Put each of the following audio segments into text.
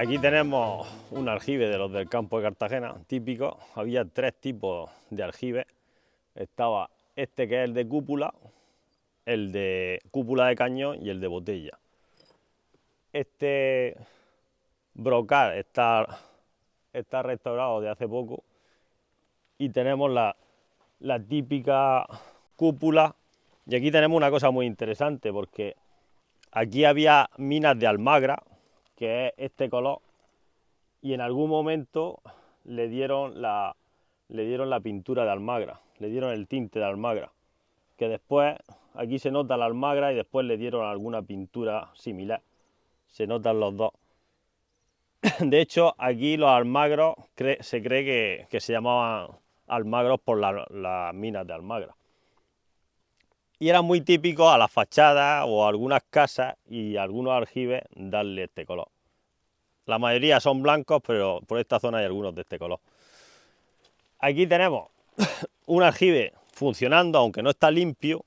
Aquí tenemos un aljibe de los del campo de Cartagena, típico. Había tres tipos de aljibes. Estaba este, que es el de cúpula, el de cúpula de cañón y el de botella. Este brocal está restaurado de hace poco y tenemos la típica cúpula. Y aquí tenemos una cosa muy interesante, porque aquí había minas de almagra, que es este color, y en algún momento le dieron la pintura de almagra, le dieron el tinte de almagra, que después aquí se nota la almagra y después le dieron alguna pintura similar, se notan los dos. De hecho, aquí los almagros se cree que se llamaban almagros por las minas de almagra. Y era muy típico a las fachadas o a algunas casas y a algunos aljibes darle este color. La mayoría son blancos, pero por esta zona hay algunos de este color. Aquí tenemos un aljibe funcionando, aunque no está limpio.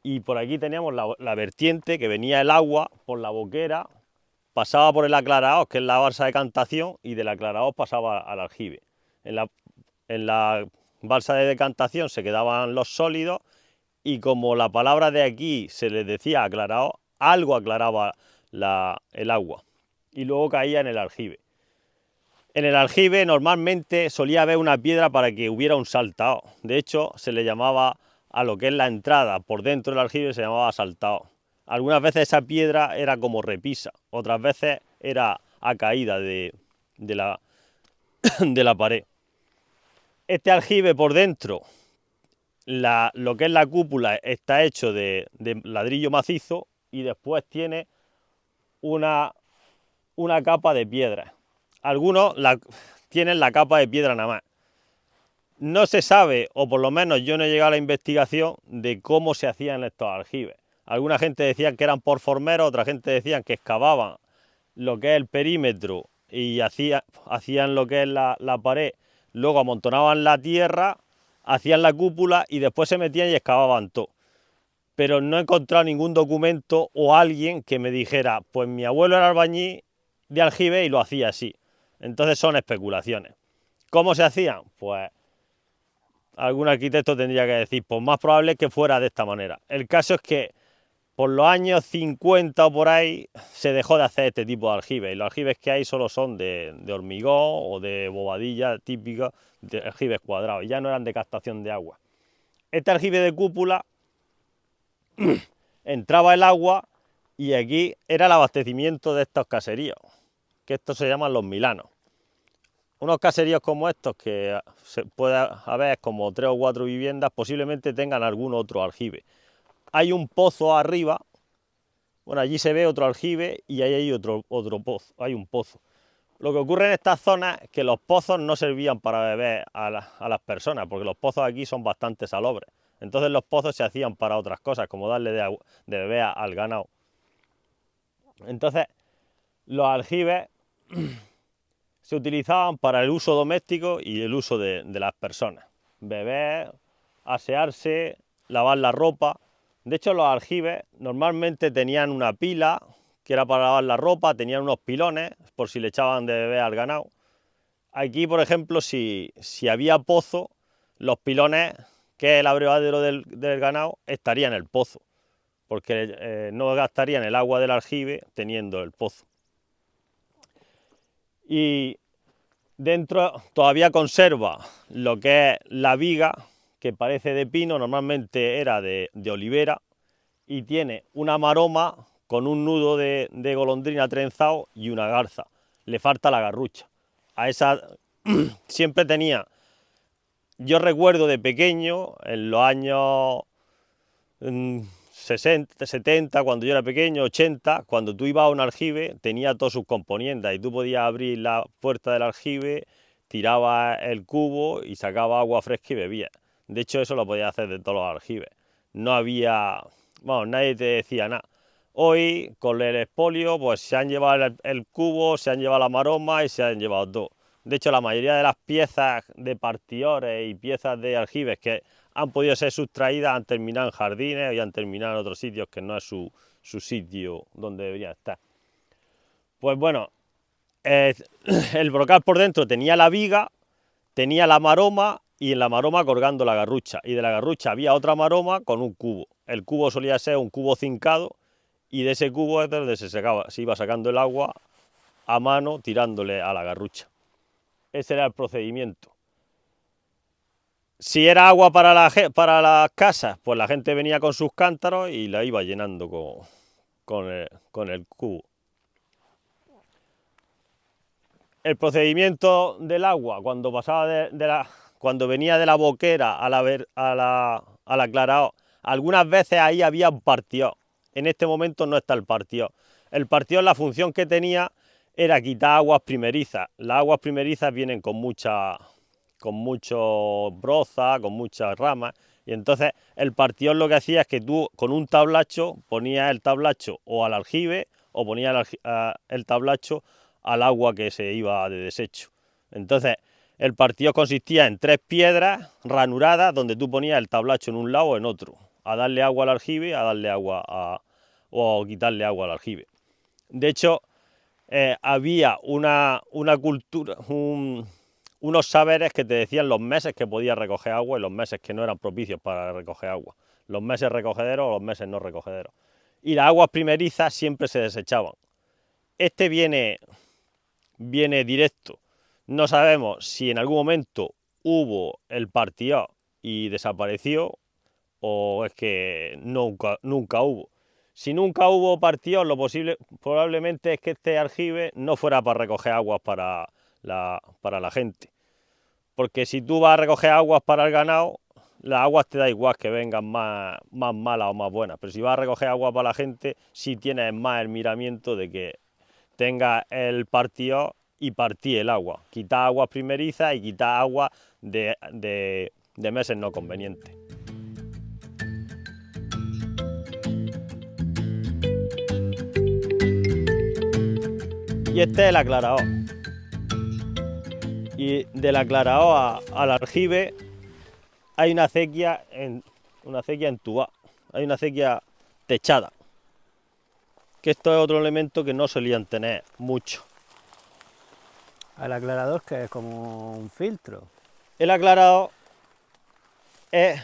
Y por aquí teníamos la vertiente, que venía el agua por la boquera, pasaba por el aclaraos, que es la balsa de decantación, y del aclaraos pasaba al aljibe. En la balsa de decantación se quedaban los sólidos, y como la palabra de aquí se les decía aclaraos, algo aclaraba el agua, y luego caía en el aljibe. En el aljibe normalmente solía haber una piedra para que hubiera un saltao. De hecho, se le llamaba a lo que es la entrada por dentro del aljibe, se llamaba saltao. Algunas veces esa piedra era como repisa, otras veces era a caída de la pared. Este aljibe por dentro, lo que es la cúpula, está hecho de ladrillo macizo, y después tiene una capa de piedra. Algunos tienen la capa de piedra nada más. No se sabe, o por lo menos yo no he llegado a la investigación de cómo se hacían estos aljibes. Alguna gente decía que eran por formeros, otra gente decía que excavaban lo que es el perímetro y hacían lo que es la pared, luego amontonaban la tierra, hacían la cúpula y después se metían y excavaban todo. Pero no he encontrado ningún documento o alguien que me dijera, pues mi abuelo era albañil de aljibe y lo hacía así. Entonces son especulaciones. ¿Cómo se hacían? Pues algún arquitecto tendría que decir, pues más probable es que fuera de esta manera. El caso es que por los años 50 o por ahí se dejó de hacer este tipo de aljibes, y los aljibes que hay solo son de hormigón o de bobadilla típica, de aljibes cuadrados, ya no eran de captación de agua. Este aljibe de cúpula entraba el agua y aquí era el abastecimiento de estos caseríos, que estos se llaman los milanos. Unos caseríos como estos, que se puede haber como 3 o 4 viviendas, posiblemente tengan algún otro aljibe. Hay un pozo arriba, bueno, allí se ve otro aljibe y ahí hay otro pozo, hay un pozo. Lo que ocurre en estas zonas es que los pozos no servían para beber a las personas, porque los pozos aquí son bastante salobres. Entonces los pozos se hacían para otras cosas, como darle de beber al ganado. Entonces los aljibes se utilizaban para el uso doméstico y el uso de las personas. Beber, asearse, lavar la ropa. De hecho, los aljibes normalmente tenían una pila, que era para lavar la ropa, tenían unos pilones, por si le echaban de beber al ganado. Aquí, por ejemplo, si había pozo, los pilones, que es el abrevadero del ganado, estarían en el pozo, porque no gastarían el agua del aljibe teniendo el pozo. Y dentro todavía conserva lo que es la viga, que parece de pino, normalmente era de olivera, y tiene una maroma con un nudo de golondrina trenzado y una garza. Le falta la garrucha. A esa siempre tenía. Yo recuerdo de pequeño, en los años 60, 70, cuando yo era pequeño, 80, cuando tú ibas a un aljibe, tenía todos sus componentes y tú podías abrir la puerta del aljibe, tirabas el cubo y sacabas agua fresca y bebías. De hecho, eso lo podías hacer de todos los aljibes. No había, bueno, nadie te decía nada. Hoy, con el expolio, pues se han llevado el cubo, se han llevado la maroma y se han llevado todo. De hecho, la mayoría de las piezas de partidores y piezas de aljibes que han podido ser sustraídas han terminado en jardines y han terminado en otros sitios que no es su sitio donde deberían estar. Pues bueno, el brocal por dentro tenía la viga, tenía la maroma y en la maroma colgando la garrucha. Y de la garrucha había otra maroma con un cubo. El cubo solía ser un cubo cincado y de ese cubo es donde se iba sacando el agua a mano tirándole a la garrucha. Ese era el procedimiento. Si era agua para las casas, pues la gente venía con sus cántaros y la iba llenando con el cubo. El procedimiento del agua cuando pasaba cuando venía de la boquera a la aclarado, algunas veces ahí había un partido. En este momento no está el partido. El partido, la función que tenía era quitar aguas primerizas. Las aguas primerizas vienen con mucho broza, con muchas ramas, y entonces el partido lo que hacía es que tú con un tablacho ponías el tablacho o al aljibe o ponías el tablacho al agua que se iba de desecho. Entonces el partido consistía en 3 piedras ranuradas donde tú ponías el tablacho en un lado o en otro, a darle agua al aljibe, a darle agua o quitarle agua al aljibe. De hecho, había una cultura, unos saberes que te decían los meses que podías recoger agua y los meses que no eran propicios para recoger agua. Los meses recogederos o los meses no recogederos. Y las aguas primerizas siempre se desechaban. Este viene directo. No sabemos si en algún momento hubo el partido y desapareció o es que nunca hubo. Si nunca hubo partido, lo posible probablemente es que este aljibe no fuera para recoger aguas para la gente. Porque si tú vas a recoger aguas para el ganado, las aguas te da igual que vengan más malas o más buenas. Pero si vas a recoger agua para la gente, sí tienes más el miramiento de que tenga el partido y partí el agua. Quitar aguas primerizas y quitar agua de meses no convenientes. Y este es el aclarador. Y del aclarador al aljibe hay una acequia entubada, hay una acequia techada. Que esto es otro elemento que no solían tener mucho. Al aclarador, que es como un filtro. El aclarador es,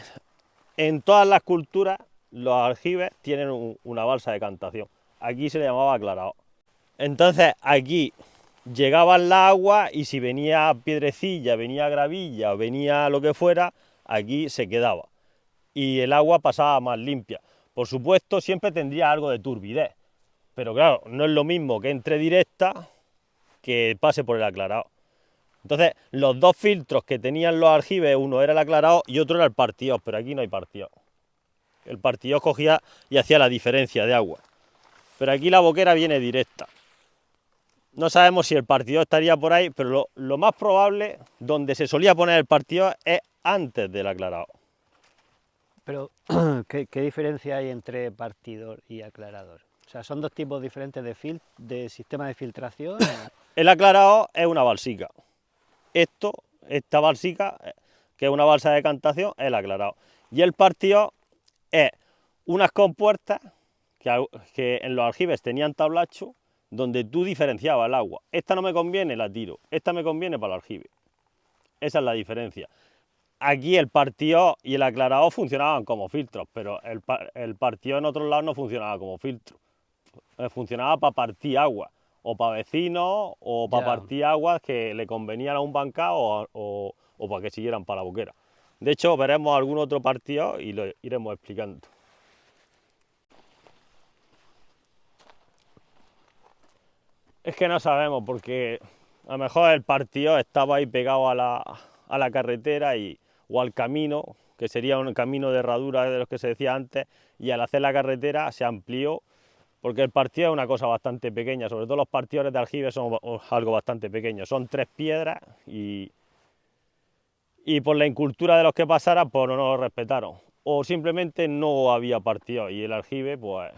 en todas las culturas, los aljibes tienen una balsa de cantación. Aquí se le llamaba aclarador. Entonces aquí llegaban las aguas y si venía piedrecilla, venía gravilla, venía lo que fuera, aquí se quedaba. Y el agua pasaba más limpia. Por supuesto, siempre tendría algo de turbidez. Pero claro, no es lo mismo que entre directa que pase por el aclarado. Entonces, los dos filtros que tenían los aljibes, uno era el aclarado y otro era el partido, pero aquí no hay partido. El partido cogía y hacía la diferencia de agua. Pero aquí la boquera viene directa. No sabemos si el partido estaría por ahí, pero lo más probable, donde se solía poner el partido, es antes del aclarado. Pero, ¿qué diferencia hay entre partidor y aclarador? O sea, ¿son dos tipos diferentes de sistema de filtración? El aclarado es una balsica. Esta balsica, que es una balsa de cantación, es el aclarado. Y el partido es unas compuertas que en los aljibes tenían tablacho donde tú diferenciabas el agua. Esta no me conviene, la tiro. Esta me conviene para el aljibe. Esa es la diferencia. Aquí el partido y el aclarado funcionaban como filtros, pero el partido en otros lados no funcionaba como filtro. Funcionaba para partir agua, o para vecinos, o para partir aguas que le convenían a un bancado o para que siguieran para la boquera. De hecho, veremos algún otro partido y lo iremos explicando. Es que no sabemos, porque a lo mejor el partido estaba ahí pegado a la carretera o al camino, que sería un camino de herradura de los que se decía antes, y al hacer la carretera se amplió, porque el partido es una cosa bastante pequeña, sobre todo los partidores de aljibe son algo bastante pequeño, son 3 piedras y por la incultura de los que pasaran, pues no lo respetaron, o simplemente no había partido y el aljibe, pues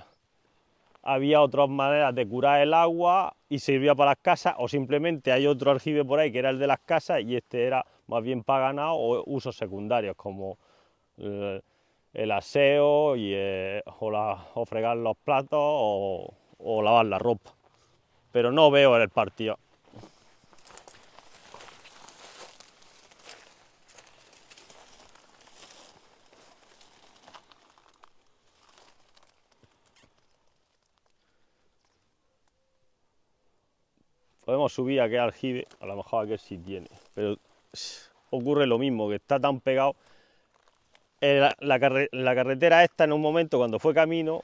había otras maneras de curar el agua y servía para las casas, o simplemente hay otro aljibe por ahí que era el de las casas y este era más bien para ganado o usos secundarios como el aseo o fregar los platos o lavar la ropa. Pero no veo el partido. podemos subir a aquel aljibe, a lo mejor aquel sí tiene, pero ocurre lo mismo, que está tan pegado. La carretera esta en un momento cuando fue camino,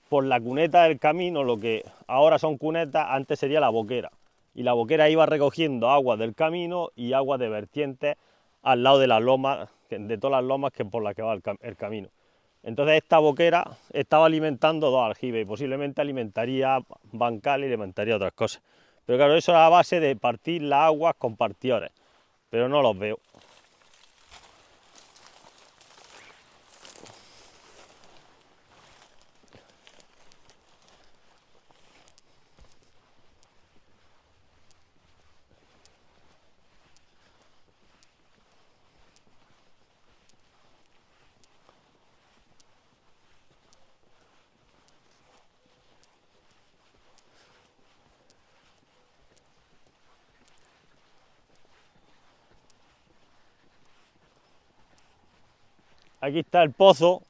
por la cuneta del camino, lo que ahora son cunetas, antes sería la boquera. Y la boquera iba recogiendo agua del camino y agua de vertientes al lado de las lomas, de todas las lomas que por las que va el camino. Entonces esta boquera estaba alimentando dos aljibes y posiblemente alimentaría bancales y alimentaría otras cosas. Pero claro, eso era a base de partir las aguas con partidores, pero no los veo. Aquí está el pozo,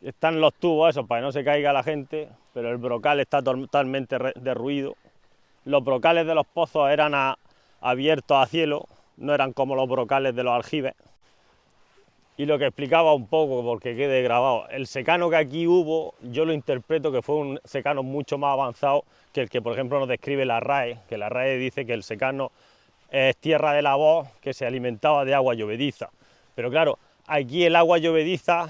están los tubos esos para que no se caiga la gente, pero el brocal está totalmente derruido. Los brocales de los pozos eran abiertos a cielo, no eran como los brocales de los aljibes. Y lo que explicaba un poco, porque quede grabado, el secano que aquí hubo, yo lo interpreto que fue un secano mucho más avanzado que el que, por ejemplo, nos describe la RAE, que la RAE dice que el secano es tierra de la voz que se alimentaba de agua llovediza. Pero claro, aquí el agua llovediza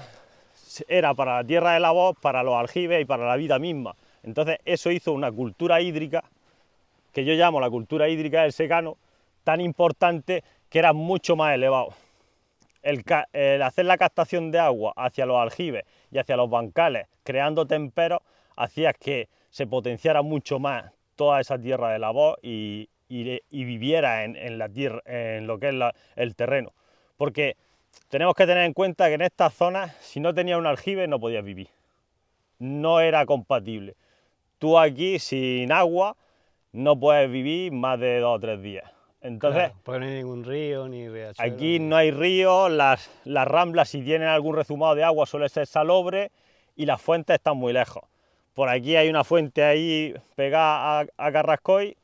era para la tierra de la voz, para los aljibes y para la vida misma. Entonces eso hizo una cultura hídrica, que yo llamo la cultura hídrica del secano, tan importante que era mucho más elevado. El hacer la captación de agua hacia los aljibes y hacia los bancales, creando temperos, hacía que se potenciara mucho más toda esa tierra de la voz y viviera en la tierra, en lo que es el terreno. Porque tenemos que tener en cuenta que en estas zonas, si no tenías un aljibe, no podías vivir. No era compatible. Tú aquí, sin agua, no puedes vivir más de 2 o 3 días. Entonces, claro, porque no hay ningún río ni riachuelo. Aquí no hay ríos, las ramblas, si tienen algún rezumado de agua, suele ser salobre y las fuentes están muy lejos. Por aquí hay una fuente ahí pegada a Carrascoy,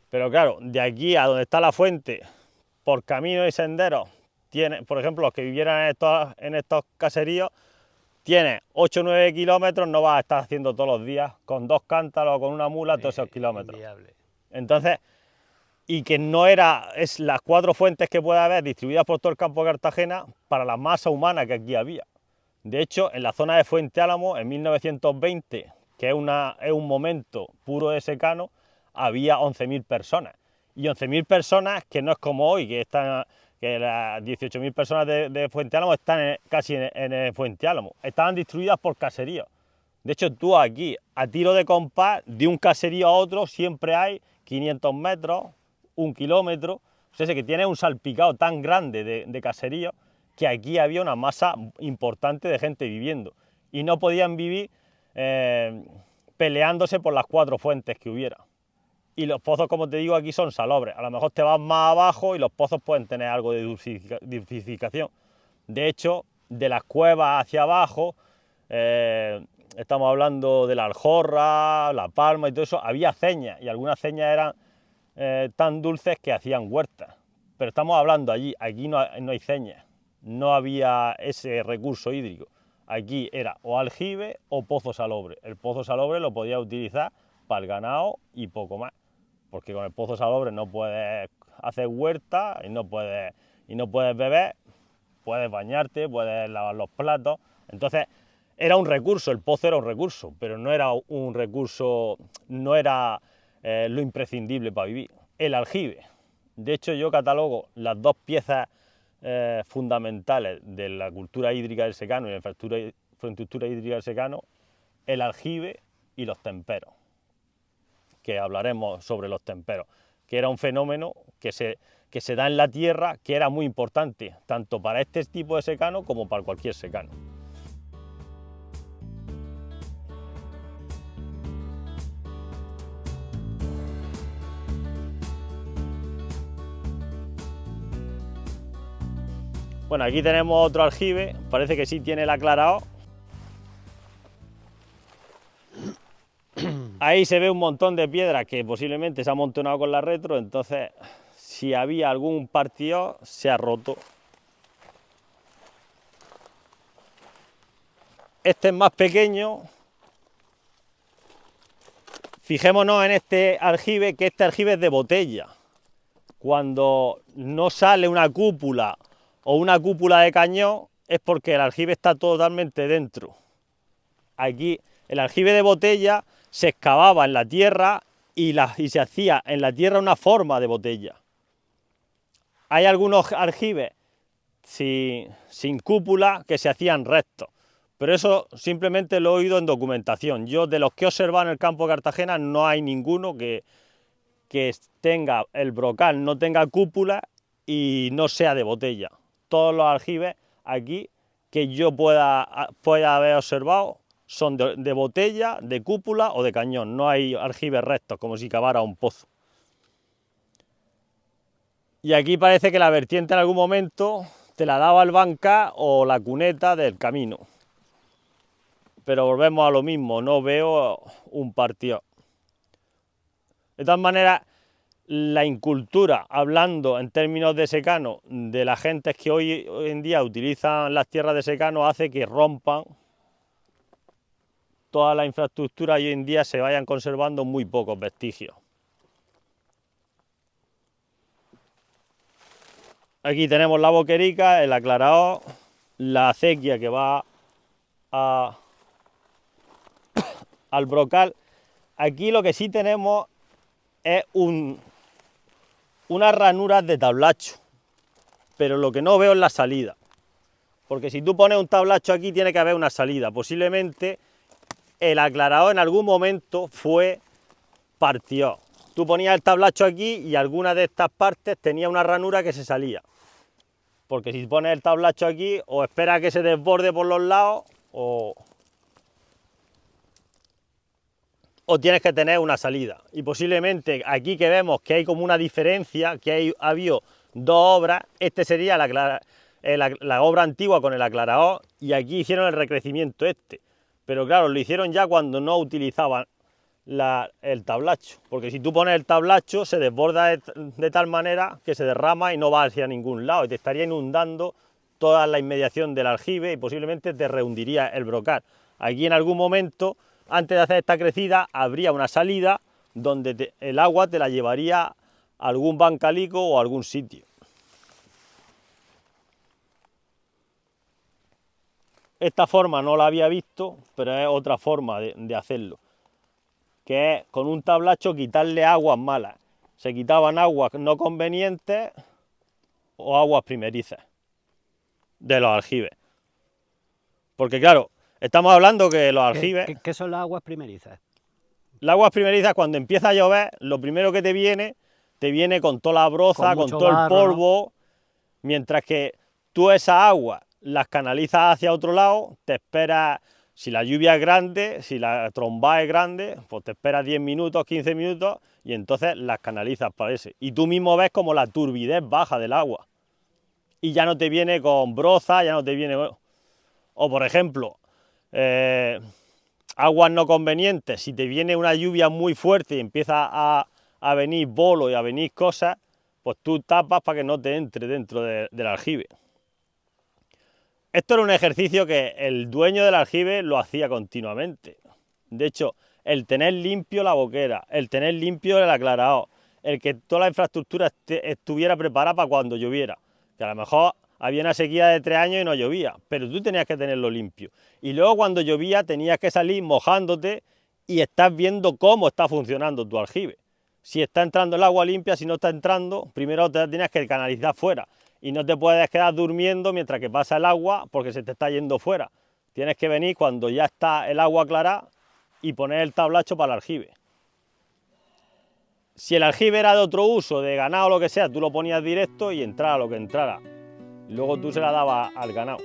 pero claro, de aquí a donde está la fuente, por caminos y senderos, por ejemplo, los que vivieran en estos caseríos, tiene 8 o 9 kilómetros, no vas a estar haciendo todos los días con 2 cántaros o con una mula todos esos kilómetros. Inviable. Entonces, y que no es las 4 fuentes que puede haber distribuidas por todo el campo de Cartagena para la masa humana que aquí había. De hecho, en la zona de Fuente Álamo, en 1920, que es un momento puro de secano, había 11.000 personas. Y 11.000 personas que no es como hoy, que las 18.000 personas de Fuente Álamo están casi en Fuente Álamo. Estaban distribuidas por caseríos. De hecho, tú aquí, a tiro de compás, de un caserío a otro, siempre hay 500 metros, 1 kilómetro. O sea, que tiene un salpicado tan grande de caseríos que aquí había una masa importante de gente viviendo. Y no podían vivir peleándose por las 4 fuentes que hubiera. Y los pozos, como te digo, aquí son salobres. A lo mejor te vas más abajo y los pozos pueden tener algo de dulcificación. De hecho, de las cuevas hacia abajo, estamos hablando de la Aljorra, la Palma y todo eso, había aceñas, y algunas aceñas eran tan dulces que hacían huertas. Pero estamos hablando allí, aquí no hay ceñas, no había ese recurso hídrico. Aquí era o aljibe o pozo salobre. El pozo salobre lo podías utilizar para el ganado y poco más, porque con el pozo salobre no puedes hacer huerta y no puedes beber, puedes bañarte, puedes lavar los platos. Entonces era un recurso, el pozo era un recurso, pero no era un recurso, no era lo imprescindible para vivir. El aljibe, de hecho yo catalogo las 2 piezas fundamentales de la cultura hídrica del secano y la infraestructura hídrica del secano, el aljibe y los temperos, que hablaremos sobre los temperos, que era un fenómeno que se da en la tierra, que era muy importante, tanto para este tipo de secano como para cualquier secano. Bueno, aquí tenemos otro aljibe, parece que sí tiene el aclarado. Ahí se ve un montón de piedras que posiblemente se ha amontonado con la retro, entonces si había algún partido se ha roto. Este es más pequeño. Fijémonos en este aljibe, que este aljibe es de botella. Cuando no sale una cúpula o una cúpula de cañón es porque el aljibe está totalmente dentro. Aquí el aljibe de botella se excavaba en la tierra y se hacía en la tierra una forma de botella. Hay algunos aljibes sin cúpula que se hacían rectos, pero eso simplemente lo he oído en documentación. Yo, de los que he observado en el campo de Cartagena, no hay ninguno que tenga el brocal, no tenga cúpula y no sea de botella. Todos los aljibes aquí que yo pueda haber observado son de botella, de cúpula o de cañón. No hay aljibes rectos, como si cavara un pozo. Y aquí parece que la vertiente en algún momento te la daba el banca o la cuneta del camino. Pero volvemos a lo mismo, no veo un partido. De todas maneras, la incultura, hablando en términos de secano, de las gentes que hoy en día utilizan las tierras de secano, hace que rompan toda la infraestructura y hoy en día se vayan conservando muy pocos vestigios. Aquí tenemos la boquerica, el aclarado, la acequia que va al brocal. Aquí lo que sí tenemos es unas ranuras de tablacho, pero lo que no veo es la salida, porque si tú pones un tablacho aquí tiene que haber una salida. Posiblemente el aclarado en algún momento fue partido. Tú ponías el tablacho aquí y alguna de estas partes tenía una ranura que se salía, porque si pones el tablacho aquí o espera que se desborde por los lados o tienes que tener una salida. Y posiblemente aquí que vemos que hay como una diferencia, que ha habido dos obras, este sería la obra antigua con el aclarador y aquí hicieron el recrecimiento este. Pero claro, lo hicieron ya cuando no utilizaban el tablacho, porque si tú pones el tablacho se desborda de tal manera que se derrama y no va hacia ningún lado y te estaría inundando toda la inmediación del aljibe y posiblemente te rehundiría el brocal. Aquí en algún momento, antes de hacer esta crecida, habría una salida donde el agua te la llevaría a algún bancalico o a algún sitio. Esta forma no la había visto, pero es otra forma de hacerlo, que es con un tablacho quitarle aguas malas. Se quitaban aguas no convenientes o aguas primerizas de los aljibes. Porque claro, estamos hablando que los aljibes... ¿Qué son las aguas primerizas? Las aguas primerizas, cuando empieza a llover, lo primero que te viene con toda la broza, con todo el polvo, ¿no? Mientras que tú esas aguas las canalizas hacia otro lado, te esperas, si la lluvia es grande, si la tromba es grande, pues te esperas 10 minutos, 15 minutos y entonces las canalizas para ese. Y tú mismo ves como la turbidez baja del agua. Y ya no te viene con broza, ya no te viene... O por ejemplo, aguas no convenientes, si te viene una lluvia muy fuerte y empieza a venir bolo y a venir cosas, pues tú tapas para que no te entre dentro del aljibe. Esto era un ejercicio que el dueño del aljibe lo hacía continuamente. De hecho, el tener limpio la boquera, el tener limpio el aclarador, el que toda la infraestructura estuviera preparada para cuando lloviera, que a lo mejor había una sequía de 3 años y no llovía, pero tú tenías que tenerlo limpio. Y luego cuando llovía tenías que salir mojándote y estás viendo cómo está funcionando tu aljibe. Si está entrando el agua limpia, si no está entrando, primero te tenías que canalizar fuera. Y no te puedes quedar durmiendo mientras que pasa el agua porque se te está yendo fuera. Tienes que venir cuando ya está el agua clara y poner el tablacho para el aljibe. Si el aljibe era de otro uso, de ganado o lo que sea, tú lo ponías directo y entrara lo que entrara. Luego tú se la dabas al ganado.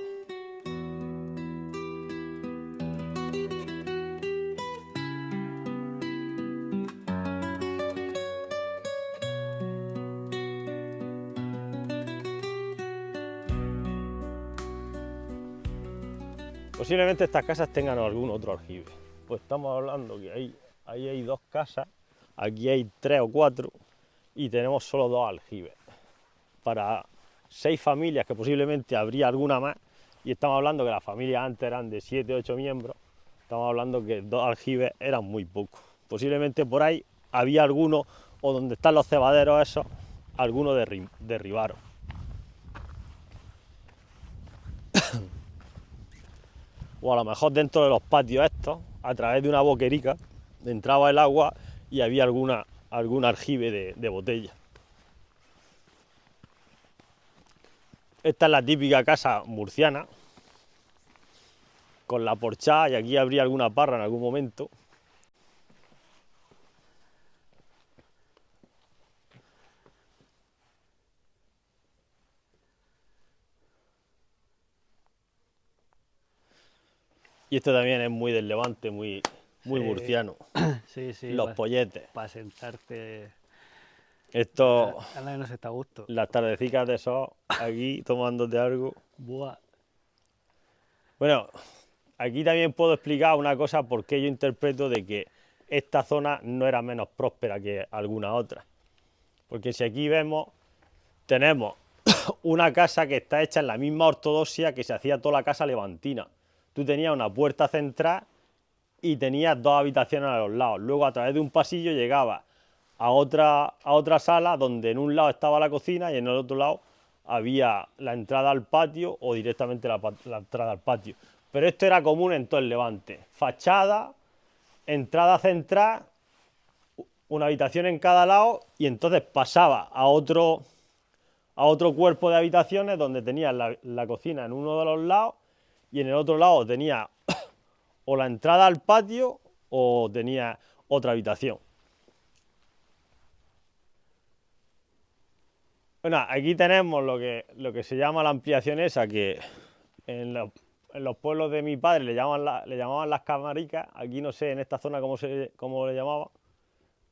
Posiblemente estas casas tengan algún otro aljibe. Pues estamos hablando que ahí hay 2 casas, aquí hay 3 o 4 y tenemos solo 2 aljibes. Para 6 familias, que posiblemente habría alguna más, y estamos hablando que las familias antes eran de 7 o 8 miembros, estamos hablando que 2 aljibes eran muy pocos. Posiblemente por ahí había alguno, o donde están los cebaderos esos, algunos derribaron. O a lo mejor dentro de los patios estos, a través de una boquerica, entraba el agua y había algún aljibe de botella. Esta es la típica casa murciana, con la porchada, y aquí habría alguna parra en algún momento. Y este también es muy del Levante, muy Sí. murciano. Sí, sí. Los polletes. Para sentarte. Esto, Anda que no se está a gusto. las tardecicas de sol, aquí tomándote algo. Buah. Bueno, aquí también puedo explicar una cosa por qué yo interpreto de que esta zona no era menos próspera que alguna otra. Porque si aquí vemos, tenemos una casa que está hecha en la misma ortodoxia que se hacía toda la casa levantina. Tú tenías una puerta central y tenías 2 habitaciones a los lados. Luego, a través de un pasillo, llegabas a otra sala donde en un lado estaba la cocina y en el otro lado había la entrada al patio o directamente la entrada al patio. Pero esto era común en todo el Levante. Fachada, entrada central, una habitación en cada lado, y entonces pasaba a otro cuerpo de habitaciones donde tenías la cocina en uno de los lados y en el otro lado tenía o la entrada al patio o tenía otra habitación. Bueno, aquí tenemos lo que se llama la ampliación esa, que en los pueblos de mi padre le llamaban las camaricas. Aquí no sé en esta zona cómo le llamaban,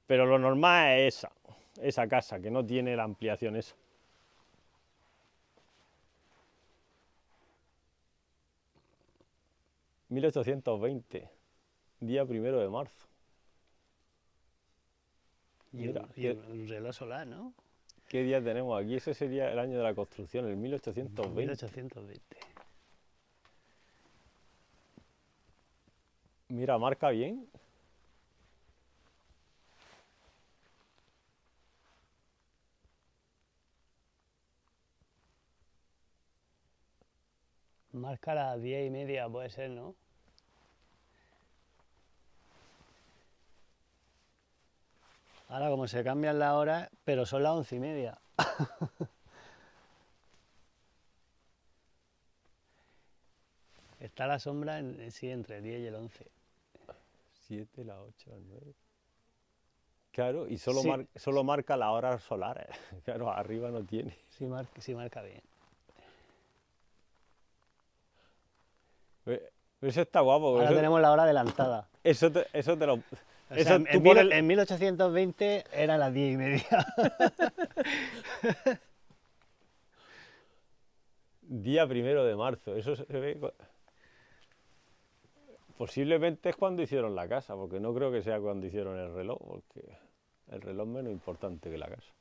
pero lo normal es esa casa, que no tiene la ampliación esa. ...1820... día 1 de marzo. Mira, Y un reloj solar, ¿no? ¿qué día tenemos aquí? Ese sería el año de la construcción, el 1820. 1820. Mira, marca bien. Marca las 10:30, puede ser, ¿no? Ahora como se cambian las horas, pero son las 11:30. Está la sombra sí, entre el 10 y el 11. 7, las 8, las 9. Claro, y solo, Sí. solo marca las horas solares. Claro, arriba no tiene. Sí marca bien. Eso está guapo. Ahora tenemos la hora adelantada. Eso te lo... O sea, en 1820 era las 10:30. Día 1 de marzo. Eso se ve... Posiblemente es cuando hicieron la casa, porque no creo que sea cuando hicieron el reloj, porque el reloj es menos importante que la casa.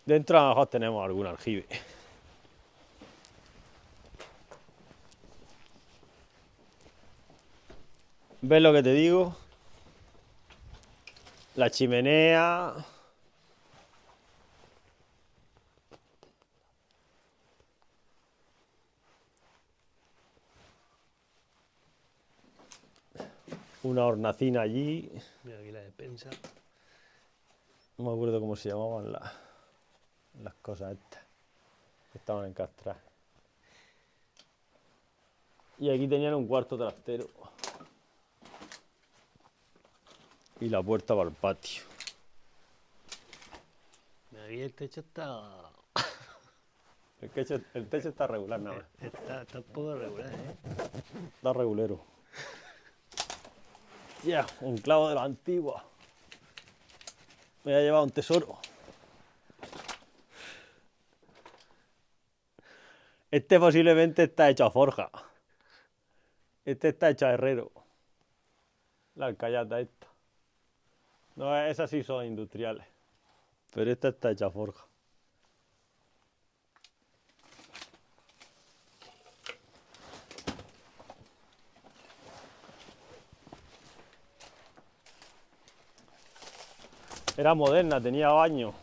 Dentro a lo mejor tenemos algún aljibe. ¿Ves lo que te digo? La chimenea. Una hornacina allí. Mira aquí la despensa. No me acuerdo cómo se llamaban las cosas estas que estaban encastradas. Y aquí tenían un cuarto trastero. Y la puerta para el patio. Mira, aquí el techo está... El techo está regular, nada más. Está un poco regular, ¿eh? Está regulero. Ya, un clavo de la antigua. Me ha llevado un tesoro. Este posiblemente está hecho a forja. Este está hecho a herrero. La alcayata esta. No, esas sí son industriales. Pero esta está hecha a forja. Era moderna, tenía baño.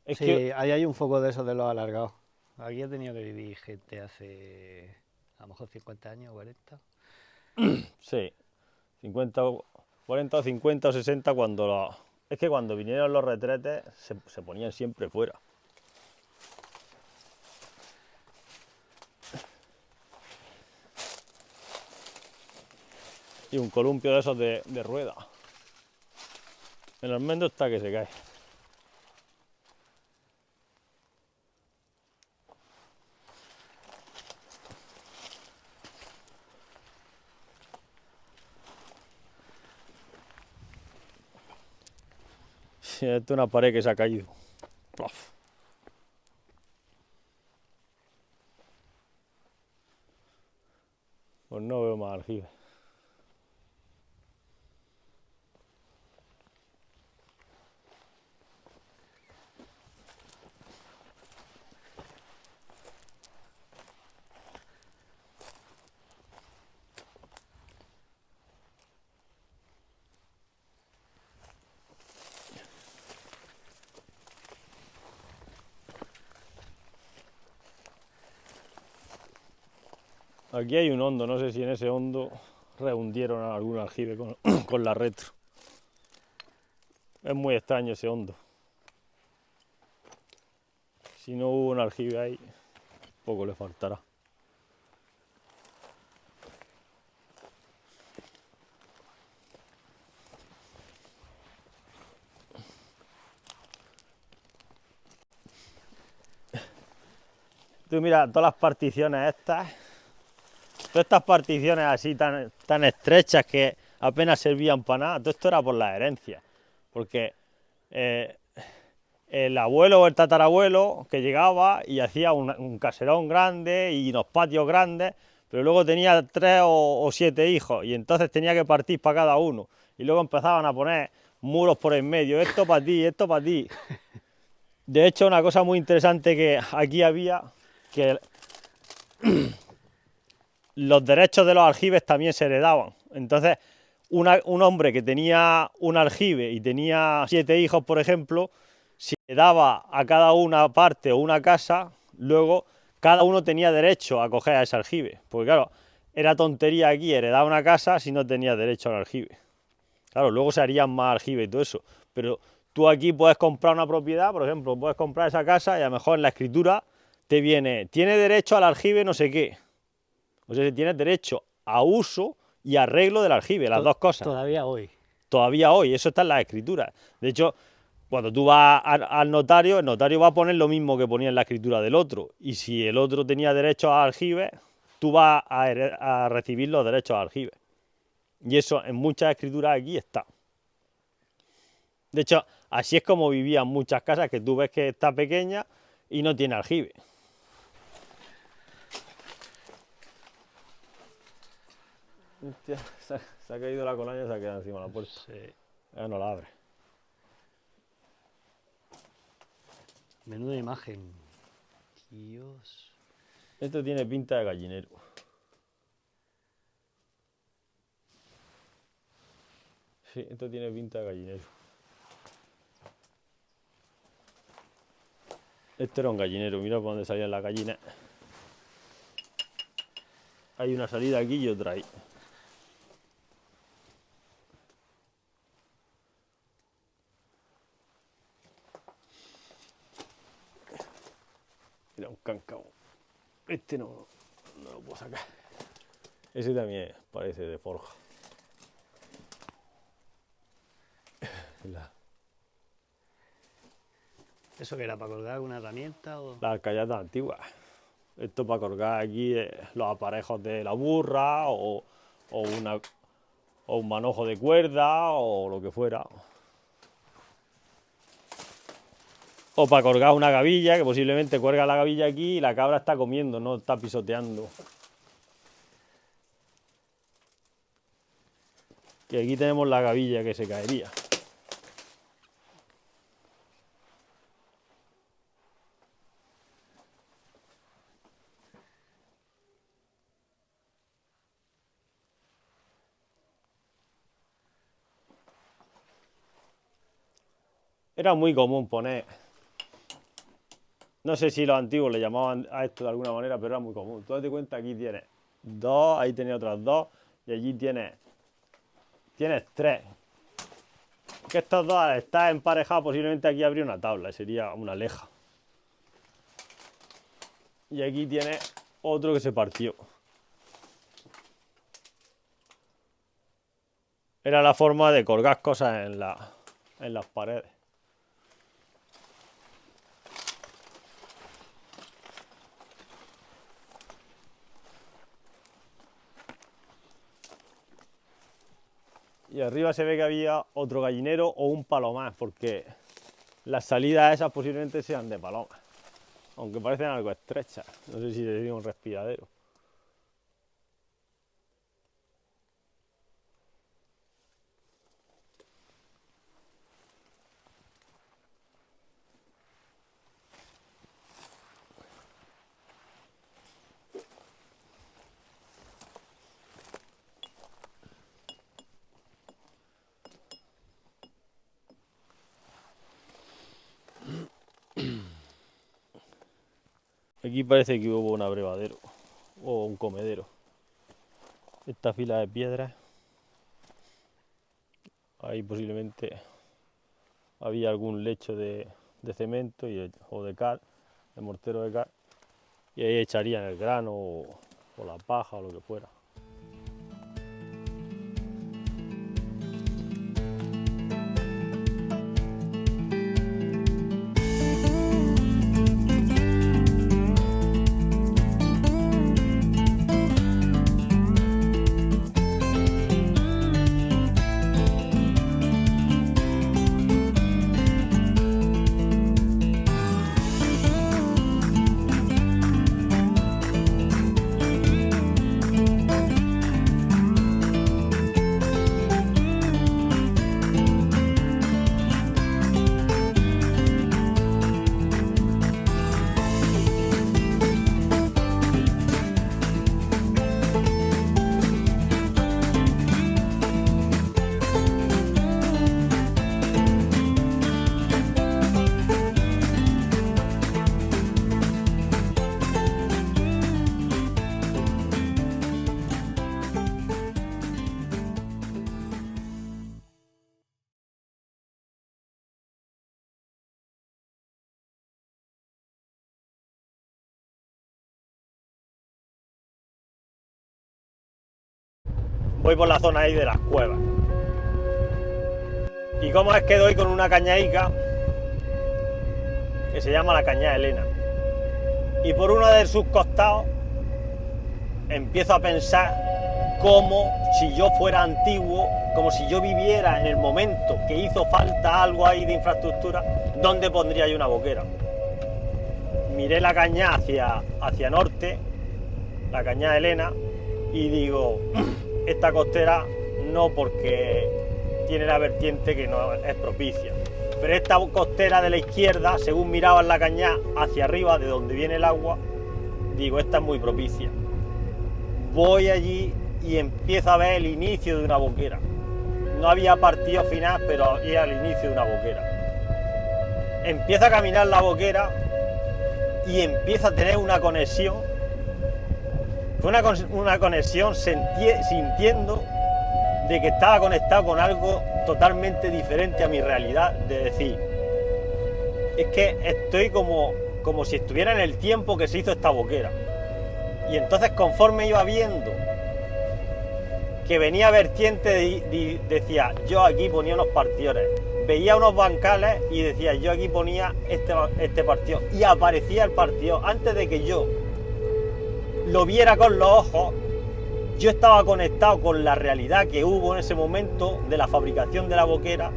Es Sí, que ahí hay un foco de esos de los alargados. Aquí ha tenido que vivir gente hace a lo mejor 50 años, 40. sí, 50, 40 o 50 o 60 cuando es que cuando vinieron los retretes se ponían siempre fuera. Y un columpio de esos de rueda. El almendro está que se cae. Sí, esto es una pared que se ha caído. Plof. Pues no veo más aljibes. Aquí hay un hondo, no sé si en ese hondo rehundieron algún aljibe con la retro. Es muy extraño ese hondo. Si no hubo un aljibe ahí, poco le faltará. Tú mira, todas las particiones estas, todas estas particiones así tan estrechas que apenas servían para nada, todo esto era por las herencias. Porque el abuelo o el tatarabuelo que llegaba y hacía un caserón grande y unos patios grandes, pero luego tenía 3 o 7 hijos y entonces tenía que partir para cada uno. Y luego empezaban a poner muros por en medio, esto para ti, esto para ti. De hecho, una cosa muy interesante que aquí había, que los derechos de los aljibes también se heredaban. Entonces, un hombre que tenía un aljibe y tenía 7 hijos, por ejemplo, si le daba a cada una parte o una casa, luego cada uno tenía derecho a coger a ese aljibe. Porque claro, era tontería aquí heredar una casa si no tenías derecho al aljibe. Claro, luego se harían más aljibes y todo eso. Pero tú aquí puedes comprar una propiedad, por ejemplo, puedes comprar esa casa y a lo mejor en la escritura te viene, tiene derecho al aljibe no sé qué. O sea, tienes derecho a uso y arreglo del aljibe, las dos cosas. Todavía hoy. Todavía hoy, eso está en las escrituras. De hecho, cuando tú vas al notario, el notario va a poner lo mismo que ponía en la escritura del otro. Y si el otro tenía derecho a aljibe, tú vas a recibir los derechos a aljibe. Y eso en muchas escrituras aquí está. De hecho, así es como vivían muchas casas que tú ves que está pequeña y no tiene aljibe. Hostia, se ha caído la colaña y se ha quedado encima de la puerta. Sí. No la abre. Menuda imagen. Dios. Esto tiene pinta de gallinero. Sí, esto tiene pinta de gallinero. Esto era un gallinero, mira por dónde salían las gallinas. Hay una salida aquí y otra ahí. Mira, un cáncamo. Este no lo puedo sacar. Ese también parece de forja. ¿Eso que era para colgar una herramienta o...? Las alcayatas antiguas. Esto para colgar aquí los aparejos de la burra o un manojo de cuerda o lo que fuera. o para colgar una gavilla, que posiblemente cuelga la gavilla aquí y la cabra está comiendo, no está pisoteando. Que aquí tenemos la gavilla que se caería. Era muy común poner, no sé si los antiguos le llamaban a esto de alguna manera, pero era muy común. Tú date cuenta, aquí tienes dos, ahí tienes otras dos, y allí tienes tres. Que estos dos, al estar emparejados, posiblemente aquí habría una tabla, sería una leja. Y aquí tienes otro que se partió. Era la forma de colgar cosas en las paredes. Y arriba se ve que había otro gallinero o un palomar, porque las salidas esas posiblemente sean de palomas, aunque parecen algo estrechas. No sé si sería un respiradero. Aquí parece que hubo un abrevadero o un comedero. Esta fila de piedras, ahí posiblemente había algún lecho de cemento o de cal, de mortero de cal, y ahí echarían el grano o la paja o lo que fuera. Voy por la zona ahí de las cuevas. ¿Y cómo es que doy con una cañaica que se llama la Cañada Elena? Y por uno de sus costados empiezo a pensar como si yo fuera antiguo, como si yo viviera en el momento que hizo falta algo ahí de infraestructura, ¿dónde pondría yo una boquera? Miré la cañada hacia norte, la Cañada Elena, y digo, esta costera no, porque tiene la vertiente que no es propicia. Pero esta costera de la izquierda, según miraba en la cañada hacia arriba, de donde viene el agua, digo, esta es muy propicia. Voy allí y empiezo a ver el inicio de una boquera. No había partido final, pero había el inicio de una boquera. Empiezo a caminar la boquera y empiezo a tener una conexión. Una conexión sintiendo de que estaba conectado con algo totalmente diferente a mi realidad, de decir, es que estoy como si estuviera en el tiempo que se hizo esta boquera. Y entonces, conforme iba viendo que venía vertiente, decía, yo aquí ponía unos partidores, veía unos bancales y decía, yo aquí ponía este partido, y aparecía el partido antes de que yo lo viera con los ojos. Yo estaba conectado con la realidad que hubo en ese momento de la fabricación de la boquera,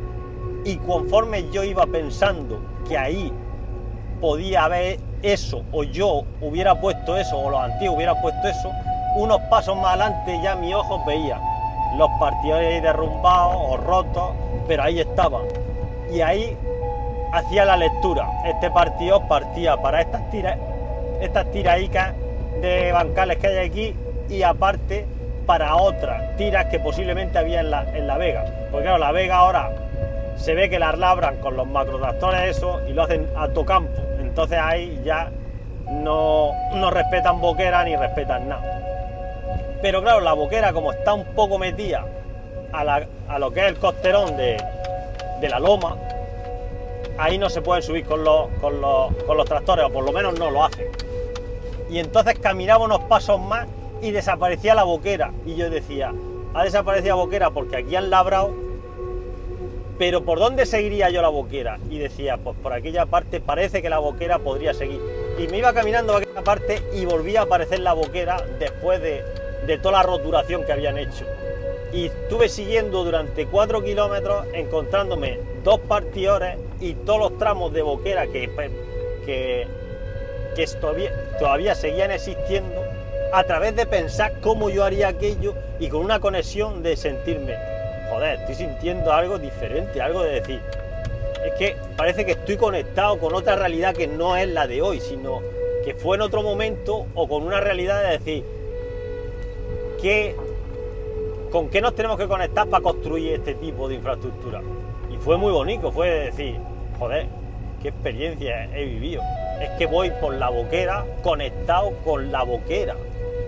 y conforme yo iba pensando que ahí podía haber eso, o yo hubiera puesto eso, o los antiguos hubieran puesto eso, unos pasos más adelante ya mis ojos veían los partidores ahí derrumbados o rotos, pero ahí estaban. Y ahí hacía la lectura. Este partido partía para estas tirahicas de bancales que hay aquí, y aparte para otras tiras que posiblemente había en la Vega. Porque claro, la Vega ahora se ve que las labran con los macrotractores eso y lo hacen a tocampo. Entonces ahí ya no respetan boquera ni respetan nada. Pero claro, la boquera, como está un poco metida a lo que es el costerón de la loma, ahí no se pueden subir con los tractores, o por lo menos no lo hacen. Y entonces caminaba unos pasos más y desaparecía la boquera. Y yo decía, ha desaparecido la boquera porque aquí han labrado, pero ¿por dónde seguiría yo la boquera? Y decía, pues por aquella parte parece que la boquera podría seguir. Y me iba caminando a aquella parte y volvía a aparecer la boquera después de toda la roturación que habían hecho. Y estuve siguiendo durante 4 kilómetros, encontrándome 2 partidores y todos los tramos de boquera que todavía seguían existiendo, a través de pensar cómo yo haría aquello, y con una conexión de sentirme, joder, estoy sintiendo algo diferente, algo de decir, es que parece que estoy conectado con otra realidad que no es la de hoy, sino que fue en otro momento, o con una realidad de decir, ¿con qué nos tenemos que conectar para construir este tipo de infraestructura? Y fue muy bonito, fue decir, joder, qué experiencia he vivido. Es que voy por la boquera, conectado con la boquera,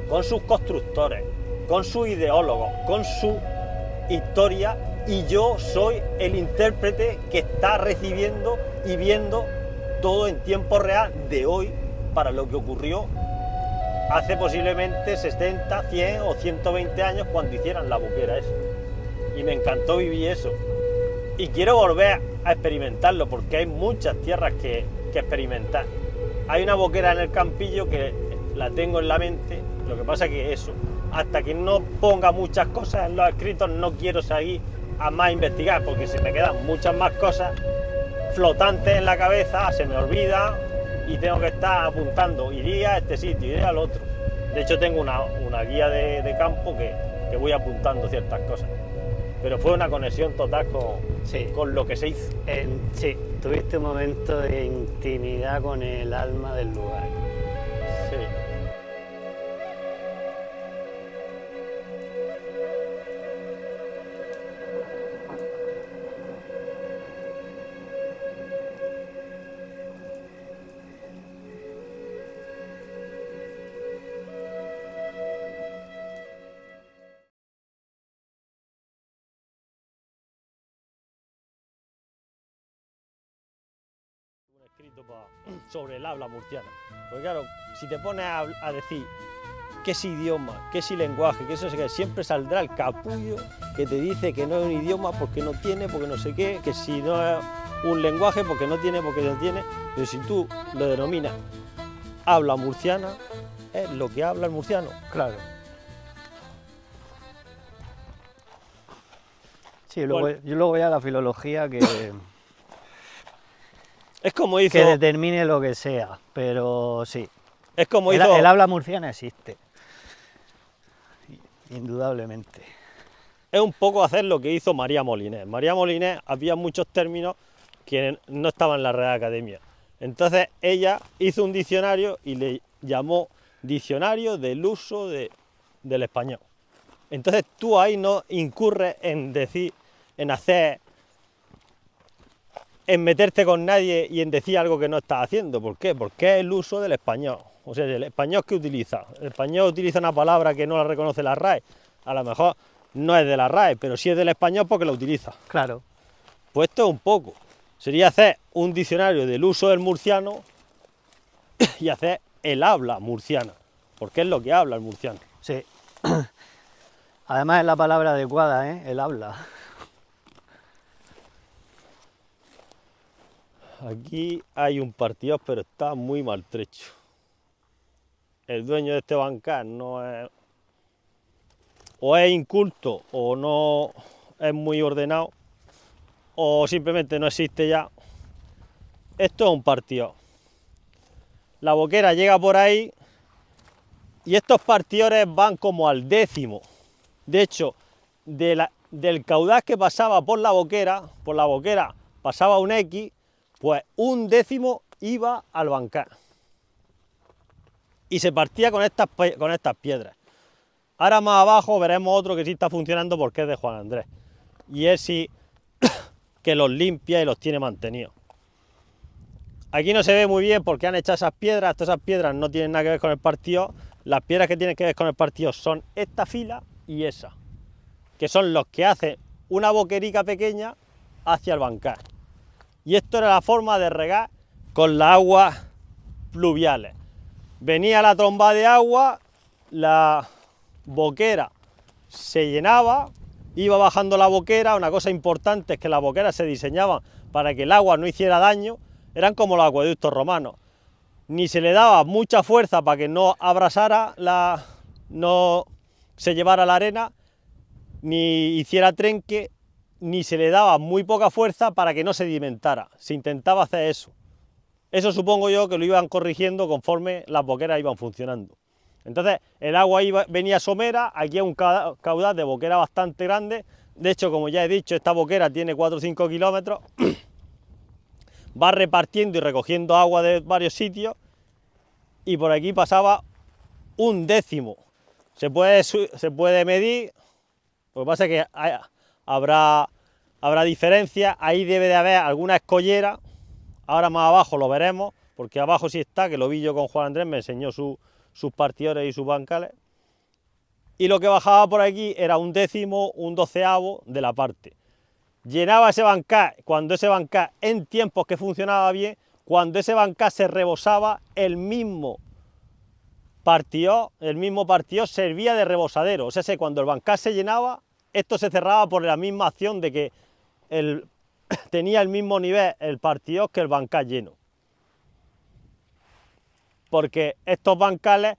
con sus constructores, con sus ideólogos, con su historia, y yo soy el intérprete que está recibiendo y viendo todo en tiempo real de hoy para lo que ocurrió hace posiblemente 60, 100 o 120 años, cuando hicieran la boquera esa. Y me encantó vivir eso. Y quiero volver a experimentarlo, porque hay muchas tierras que experimentar. Hay una boquera en el Campillo que la tengo en la mente, lo que pasa es que eso, hasta que no ponga muchas cosas en los escritos, no quiero seguir a más investigar, porque se me quedan muchas más cosas flotantes en la cabeza, se me olvida, y tengo que estar apuntando, iría a este sitio, iría al otro. De hecho tengo una guía de campo que voy apuntando ciertas cosas. Pero fue una conexión total con lo que se hizo. Sí, tuviste un momento de intimidad con el alma del lugar. Sí. Escrito sobre el habla murciana. Porque claro, si te pones a decir qué es idioma, qué es lenguaje, que eso siempre saldrá el capullo que te dice que no es un idioma porque no tiene, porque no sé qué, que si no es un lenguaje porque no tiene, pero si tú lo denominas habla murciana, es lo que habla el murciano. Claro. Sí, luego voy a la filología que... Es como hizo... que determine lo que sea, pero sí. Es como el habla murciana existe, indudablemente. Es un poco hacer lo que hizo María Molinés. María Molinés, había muchos términos que no estaban en la Real Academia. Entonces ella hizo un diccionario y le llamó Diccionario del Uso del Español. Entonces tú ahí no incurres en decir, en meterte con nadie y en decir algo que no estás haciendo. ¿Por qué? Porque es el uso del español. O sea, el español que utiliza. El español utiliza una palabra que no la reconoce la RAE. A lo mejor no es de la RAE, pero sí es del español porque la utiliza. Claro. Pues esto es un poco. Sería hacer un diccionario del uso del murciano y hacer el habla murciana. Porque es lo que habla el murciano. Sí. Además es la palabra adecuada, ¿eh? El habla. Aquí hay un partido, pero está muy maltrecho. El dueño de este bancal no es... o es inculto o no es muy ordenado, o simplemente no existe ya. Esto es un partido. la boquera llega por ahí y estos partidores van como al décimo. De hecho, del caudal que pasaba por la boquera pasaba un X, pues un décimo iba al bancal. Y se partía con estas piedras. Ahora más abajo veremos otro que sí está funcionando porque es de Juan Andrés. Y es sí que los limpia y los tiene mantenidos. Aquí no se ve muy bien porque han echado esas piedras. Todas esas piedras no tienen nada que ver con el partido. Las piedras que tienen que ver con el partido son esta fila y esa, que son los que hacen una boquerica pequeña hacia el bancal. Y esto era la forma de regar con las aguas pluviales. Venía la tromba de agua, la boquera se llenaba, iba bajando la boquera. Una cosa importante es que las boqueras se diseñaban para que el agua no hiciera daño, eran como los acueductos romanos. Ni se le daba mucha fuerza para que no abrasara, no se llevara la arena, ni hiciera trenque, ni se le daba muy poca fuerza para que no sedimentara. Se intentaba hacer eso. Eso supongo yo que lo iban corrigiendo conforme las boqueras iban funcionando. Entonces el agua venía somera, aquí hay un caudal de boquera bastante grande. De hecho, como ya he dicho, esta boquera tiene 4 o 5 kilómetros. Va repartiendo y recogiendo agua de varios sitios. Y por aquí pasaba un décimo. Se puede medir. Lo que pasa es que habrá diferencias. Ahí debe de haber alguna escollera. Ahora más abajo lo veremos, porque abajo sí está, que lo vi yo con Juan Andrés, me enseñó sus partidores y sus bancales. Y lo que bajaba por aquí era un décimo, un doceavo de la parte. Llenaba ese bancal, cuando ese bancal, en tiempos que funcionaba bien, cuando ese bancal se rebosaba, el mismo partido servía de rebosadero. O sea, cuando el bancal se llenaba, esto se cerraba por la misma acción de que tenía el mismo nivel el partido que el bancal lleno. Porque estos bancales,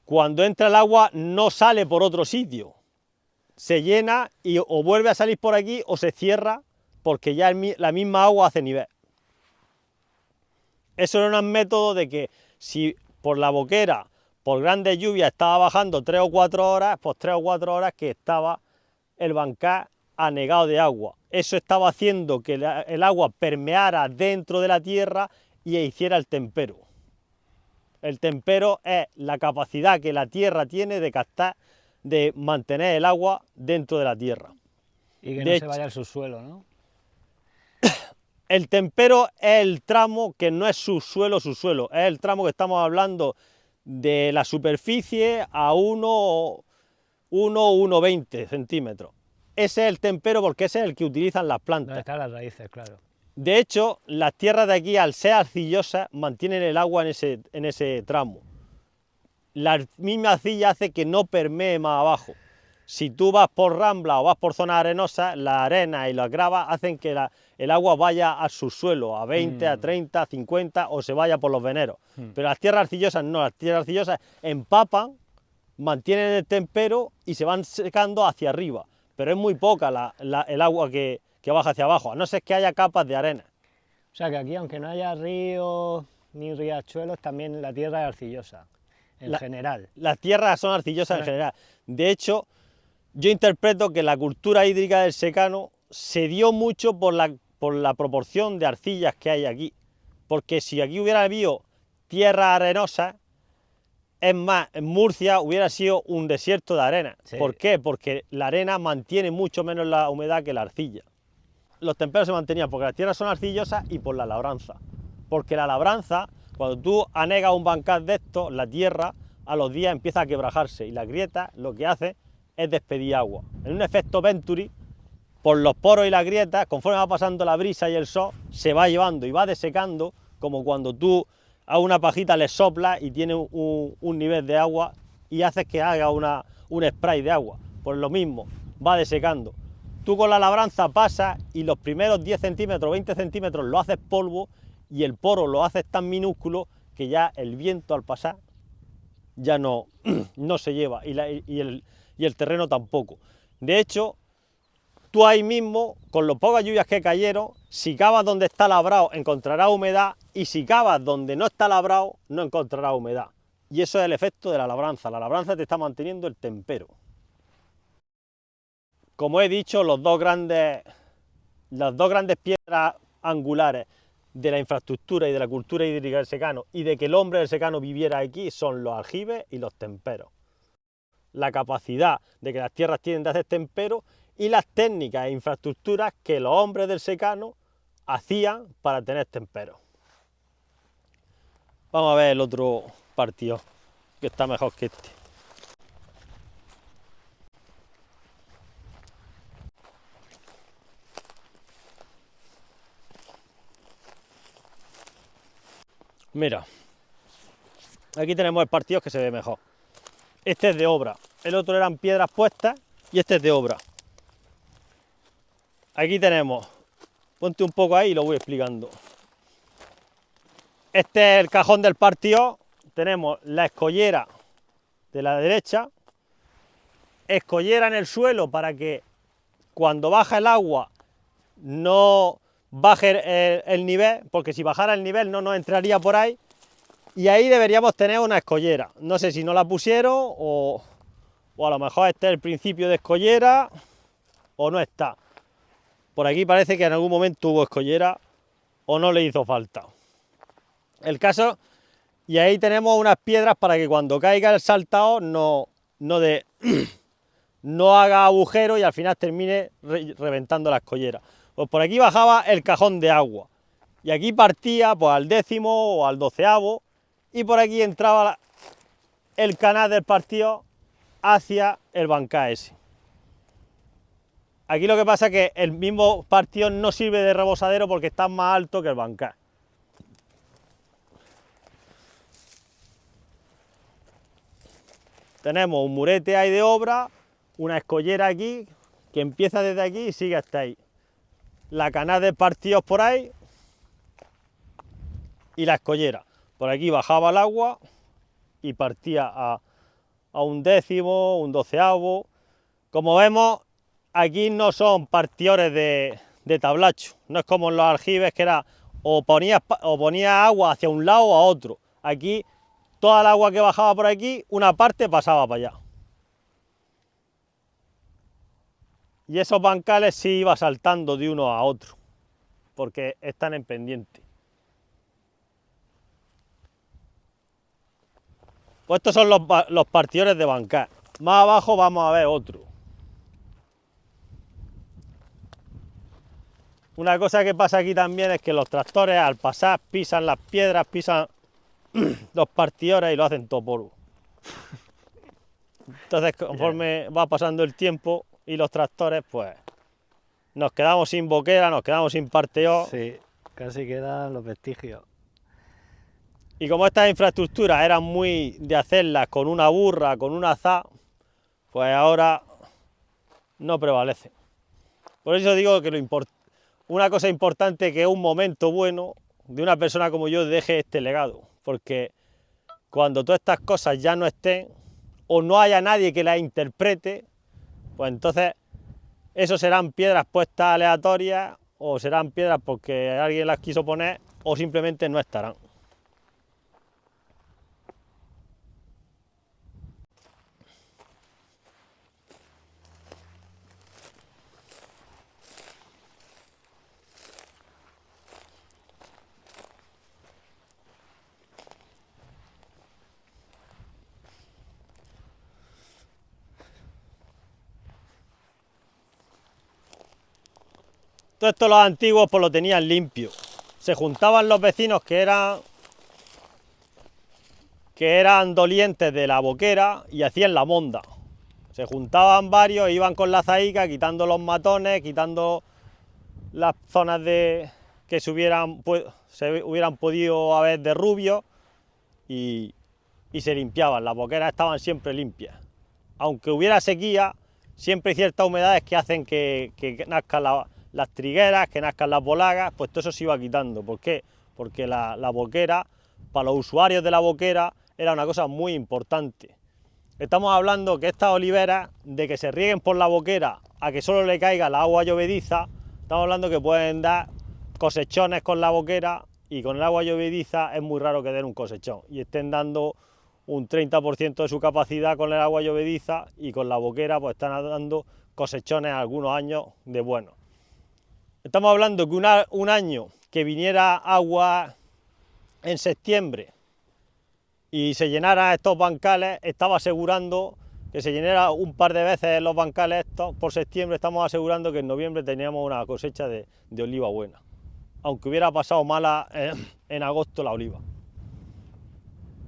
cuando entra el agua, no sale por otro sitio. Se llena y o vuelve a salir por aquí o se cierra porque ya la misma agua hace nivel. Eso era un método de que si por la boquera, por grandes lluvias, estaba bajando 3 o 4 horas, pues 3 o 4 horas que estaba el bancal anegado de agua. Eso estaba haciendo que el agua permeara dentro de la tierra y hiciera el tempero. El tempero es la capacidad que la tierra tiene de captar, de mantener el agua dentro de la tierra. Y que no se vaya al subsuelo, ¿no? El tempero es el tramo que no es subsuelo, es el tramo que estamos hablando de la superficie a 1,20 centímetros. Ese es el tempero porque ese es el que utilizan las plantas. Donde están las raíces, claro. De hecho, las tierras de aquí, al ser arcillosas, mantienen el agua en ese tramo. La misma arcilla hace que no permee más abajo. Si tú vas por rambla o vas por zonas arenosas, la arena y las gravas hacen que el agua vaya al subsuelo, a 20, a 30, a 50 o se vaya por los veneros. Pero las tierras arcillosas no, las tierras arcillosas empapan, mantienen el tempero y se van secando hacia arriba. Pero es muy poca el agua que baja hacia abajo, a no ser que haya capas de arena. O sea que aquí, aunque no haya ríos ni riachuelos, también la tierra es arcillosa, en general. Las tierras son arcillosas en general. De hecho, yo interpreto que la cultura hídrica del secano se dio mucho por la proporción de arcillas que hay aquí. Porque si aquí hubiera habido tierras arenosas, es más, en Murcia hubiera sido un desierto de arena. Sí. ¿Por qué? Porque la arena mantiene mucho menos la humedad que la arcilla. Los temperos se mantenían porque las tierras son arcillosas y por la labranza. Porque la labranza, cuando tú anegas un bancal de esto, la tierra a los días empieza a quebrajarse y la grieta lo que hace es despedir agua. En un efecto Venturi, por los poros y las grietas, conforme va pasando la brisa y el sol, se va llevando y va desecando, como cuando tú a una pajita le soplas y tiene un nivel de agua y haces que haga un spray de agua. Pues lo mismo, va desecando. Tú con la labranza pasas y los primeros 10 centímetros, 20 centímetros lo haces polvo y el poro lo haces tan minúsculo que ya el viento al pasar ya no se lleva y el terreno tampoco. De hecho, tú ahí mismo, con las pocas lluvias que cayeron, si cavas donde está labrado encontrarás humedad, y si cavas donde no está labrado no encontrarás humedad. Y eso es el efecto de la labranza te está manteniendo el tempero. Como he dicho, las dos grandes piedras angulares de la infraestructura y de la cultura hídrica del secano, y de que el hombre del secano viviera aquí, son los aljibes y los temperos. La capacidad de que las tierras tienen de hacer temperos y las técnicas e infraestructuras que los hombres del secano hacían para tener temperos. Vamos a ver el otro partido, que está mejor que este. Mira, aquí tenemos el partido que se ve mejor. Este es de obra, el otro eran piedras puestas y este es de obra. Aquí tenemos, ponte un poco ahí y lo voy explicando. Este es el cajón del partido, tenemos la escollera de la derecha, escollera en el suelo para que cuando baja el agua no baje el nivel, porque si bajara el nivel no nos entraría por ahí, y ahí deberíamos tener una escollera. No sé si no la pusieron o a lo mejor este es el principio de escollera o no está. Por aquí parece que en algún momento hubo escollera o no le hizo falta. El caso, y ahí tenemos unas piedras para que cuando caiga el saltado no haga agujero y al final termine reventando la escollera. Pues por aquí bajaba el cajón de agua y aquí partía pues al 10º o al 12º, y por aquí entraba el canal del partido hacia el bancal ese. Aquí lo que pasa es que el mismo partido no sirve de rebosadero porque está más alto que el bancal. Tenemos un murete ahí de obra, una escollera aquí que empieza desde aquí y sigue hasta ahí. La canal de partidos por ahí y la escollera. Por aquí bajaba el agua y partía a un 10º, un 12º. Como vemos, aquí no son partidores de tablacho, no es como en los aljibes que era o ponía agua hacia un lado o a otro. Aquí toda el agua que bajaba por aquí, una parte pasaba para allá. Y esos bancales sí iba saltando de uno a otro, porque están en pendiente. Pues estos son los partidores de bancal. Más abajo vamos a ver otro. Una cosa que pasa aquí también es que los tractores al pasar pisan las piedras, pisan los partidores y lo hacen todo polvo. Entonces, conforme va pasando el tiempo y los tractores, pues nos quedamos sin boquera, nos quedamos sin partidor. Sí, casi quedan los vestigios. Y como estas infraestructuras eran muy de hacerlas con una burra, con un azar, pues ahora no prevalece. Por eso digo que una cosa importante, que es un momento bueno de una persona como yo deje este legado, porque cuando todas estas cosas ya no estén o no haya nadie que las interprete, pues entonces eso serán piedras puestas aleatorias o serán piedras porque alguien las quiso poner o simplemente no estarán. Todo esto los antiguos pues lo tenían limpio. Se juntaban los vecinos que eran dolientes de la boquera y hacían la monda. Se juntaban varios, iban con la zaica quitando los matones, quitando las zonas que se hubieran podido haber de rubio y se limpiaban. Las boqueras estaban siempre limpias. Aunque hubiera sequía, siempre hay ciertas humedades que hacen que nazcan las trigueras, que nazcan las bolagas, pues todo eso se iba quitando. ¿Por qué? Porque la boquera, para los usuarios de la boquera, era una cosa muy importante. Estamos hablando que estas oliveras, de que se rieguen por la boquera a que solo le caiga la agua llovediza, estamos hablando que pueden dar cosechones con la boquera, y con el agua llovediza es muy raro que den un cosechón y estén dando un 30% de su capacidad con el agua llovediza, y con la boquera pues están dando cosechones algunos años de buenos. Estamos hablando que un año que viniera agua en septiembre y se llenara estos bancales, estaba asegurando que se llenara un par de veces los bancales estos por septiembre, estamos asegurando que en noviembre teníamos una cosecha de oliva buena, aunque hubiera pasado mala en agosto la oliva.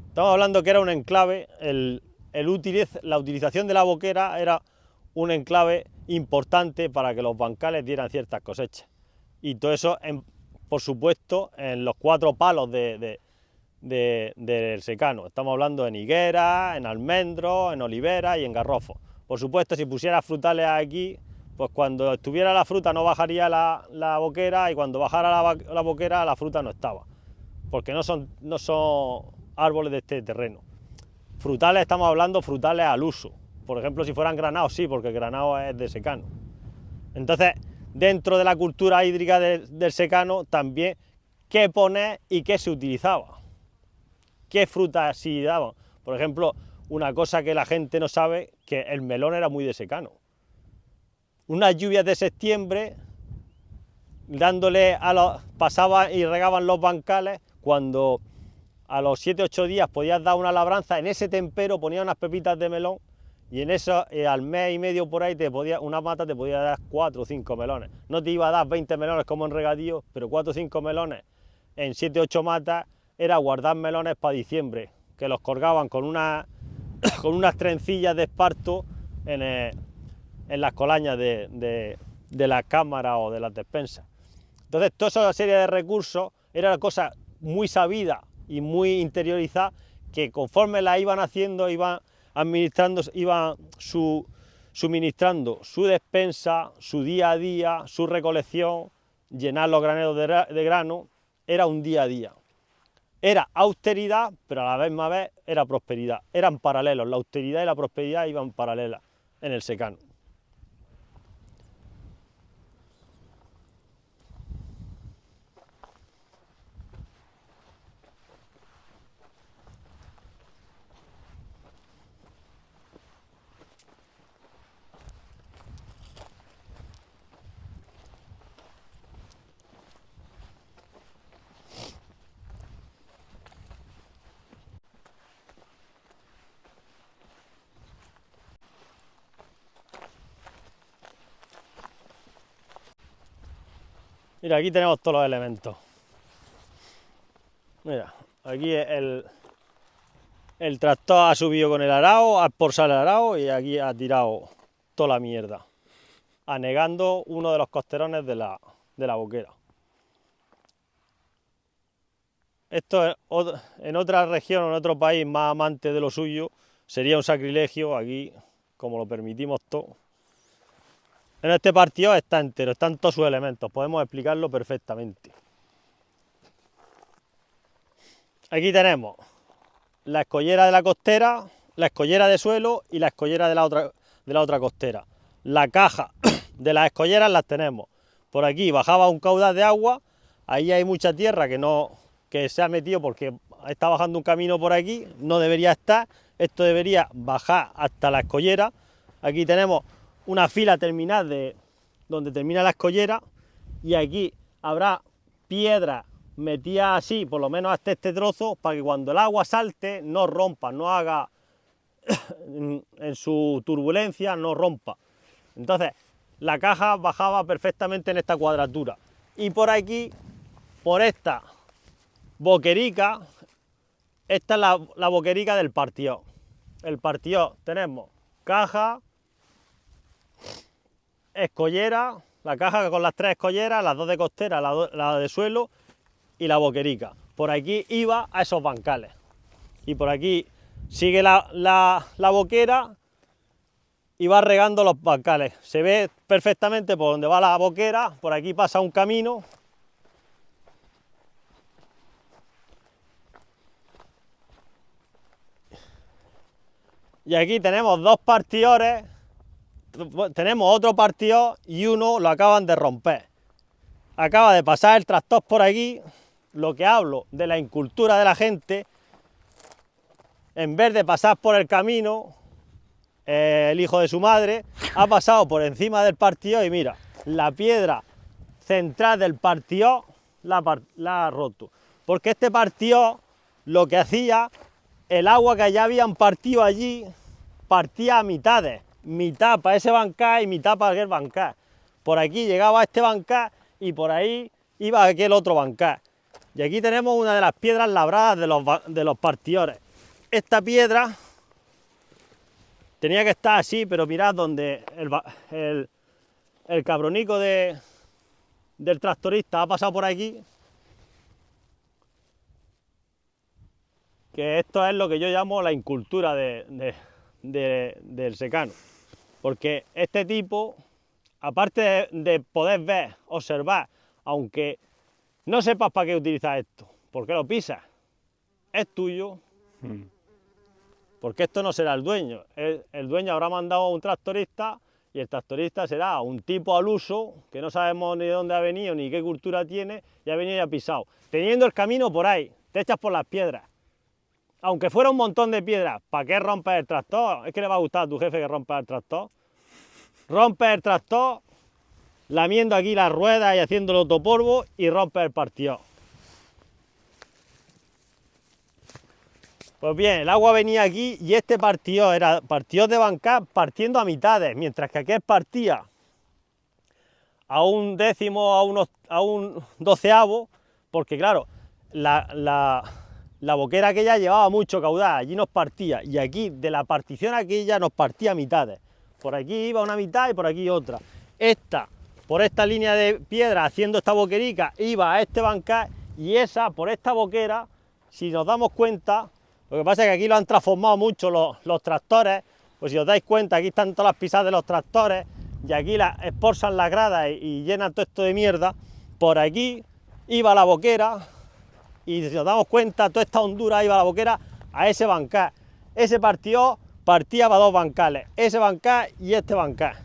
Estamos hablando que era un enclave, la utilización de la boquera era un enclave importante para que los bancales dieran ciertas cosechas. Y todo eso, por supuesto, en los 4 palos del secano. Estamos hablando en higuera, en almendros, en olivera y en garrofos. Por supuesto, si pusieras frutales aquí, pues cuando estuviera la fruta no bajaría la boquera, y cuando bajara la boquera la fruta no estaba, porque no son árboles de este terreno. Frutales, estamos hablando frutales al uso. Por ejemplo, si fueran granados, sí, porque el granado es de secano. Entonces, dentro de la cultura hídrica del secano, también qué poner y qué se utilizaba, qué frutas sí daban. Por ejemplo, una cosa que la gente no sabe, que el melón era muy de secano. Unas lluvias de septiembre, pasaban y regaban los bancales, cuando a los 7-8 días podías dar una labranza, en ese tempero ponías unas pepitas de melón, y en eso al mes y medio por ahí una mata te podía dar 4 o 5 melones. No te iba a dar 20 melones como en regadío, pero 4 o 5 melones en 7-8 matas era guardar melones para diciembre, que los colgaban con unas trencillas de esparto en las colañas de las cámaras o de las despensas. Entonces, toda esa serie de recursos era cosa muy sabida y muy interiorizada, que conforme la iban haciendo, iban administrando, iban suministrando su despensa, su día a día, su recolección, llenar los graneros de grano. Era un día a día. Era austeridad, pero a la misma vez era prosperidad. Eran paralelos, la austeridad y la prosperidad iban paralelas en el secano. Mira, aquí tenemos todos los elementos. Mira, aquí el tractor ha subido con el arao, ha expulsado el arao y aquí ha tirado toda la mierda, anegando uno de los costerones de la boquera. Esto en otra región o en otro país más amante de lo suyo sería un sacrilegio. Aquí, como lo permitimos todo, en este partido está entero, están todos sus elementos, podemos explicarlo perfectamente. Aquí tenemos la escollera de la costera, la escollera de suelo y la escollera de la otra costera. La caja de las escolleras las tenemos. Por aquí bajaba un caudal de agua, ahí hay mucha tierra que se ha metido porque está bajando un camino por aquí, no debería estar, esto debería bajar hasta la escollera. Aquí tenemos una fila terminal de donde termina la escollera, y aquí habrá piedras metidas así, por lo menos hasta este trozo, para que cuando el agua salte no rompa, no haga en su turbulencia, no rompa. Entonces la caja bajaba perfectamente en esta cuadratura, y por aquí, por esta boquerica, esta es la boquerica del partió. El partió tenemos caja, escollera, la caja con las 3 escolleras, las 2 de costera, la de suelo y la boquerica. Por aquí iba a esos bancales, y por aquí sigue la boquera y va regando los bancales. Se ve perfectamente por donde va la boquera. Por aquí pasa un camino, y aquí tenemos 2 partidores tenemos otro partido y uno lo acaban de romper. Acaba de pasar el tractor por aquí, lo que hablo de la incultura de la gente, en vez de pasar por el camino, el hijo de su madre ha pasado por encima del partido y mira, la piedra central del partido la ha roto. Porque este partido lo que hacía, el agua que ya habían partido allí, partía a mitades, mitad para ese bancal y mitad para aquel bancal. Por aquí llegaba este bancal y por ahí iba aquel otro bancal. Y aquí tenemos una de las piedras labradas de los partidores. Esta piedra tenía que estar así, pero mirad donde el cabronico del tractorista ha pasado por aquí, que esto es lo que yo llamo la incultura del secano. Porque este tipo, aparte de poder ver, observar, aunque no sepas para qué utilizar esto, ¿por qué lo pisas? Es tuyo. Porque esto no será el dueño. El dueño habrá mandado a un tractorista y el tractorista será un tipo al uso que no sabemos ni de dónde ha venido ni qué cultura tiene y ha venido y ha pisado. Teniendo el camino por ahí, te echas por las piedras. Aunque fuera un montón de piedras, ¿para qué rompes el tractor? Es que le va a gustar a tu jefe que rompa el tractor. Rompes el tractor, lamiendo aquí las ruedas y haciéndolo topolvo y rompes el partido. Pues bien, el agua venía aquí y este partido era partido de bancar partiendo a mitades, mientras que aquel partía a un décimo, a un doceavo, porque claro, la boquera aquella llevaba mucho caudal, allí nos partía, y aquí de la partición aquella nos partía a mitades. Por aquí iba una mitad y por aquí otra. Esta, por esta línea de piedra, haciendo esta boquerica, iba a este bancar, y esa, por esta boquera, si nos damos cuenta, lo que pasa es que aquí lo han transformado mucho los tractores, pues si os dais cuenta, aquí están todas las pisadas de los tractores, y aquí las expulsan las gradas y llenan todo esto de mierda. Por aquí iba la boquera, y si nos damos cuenta, toda esta hondura iba a la boquera a ese bancal. Ese partido partía para dos bancales, ese bancal y este bancal.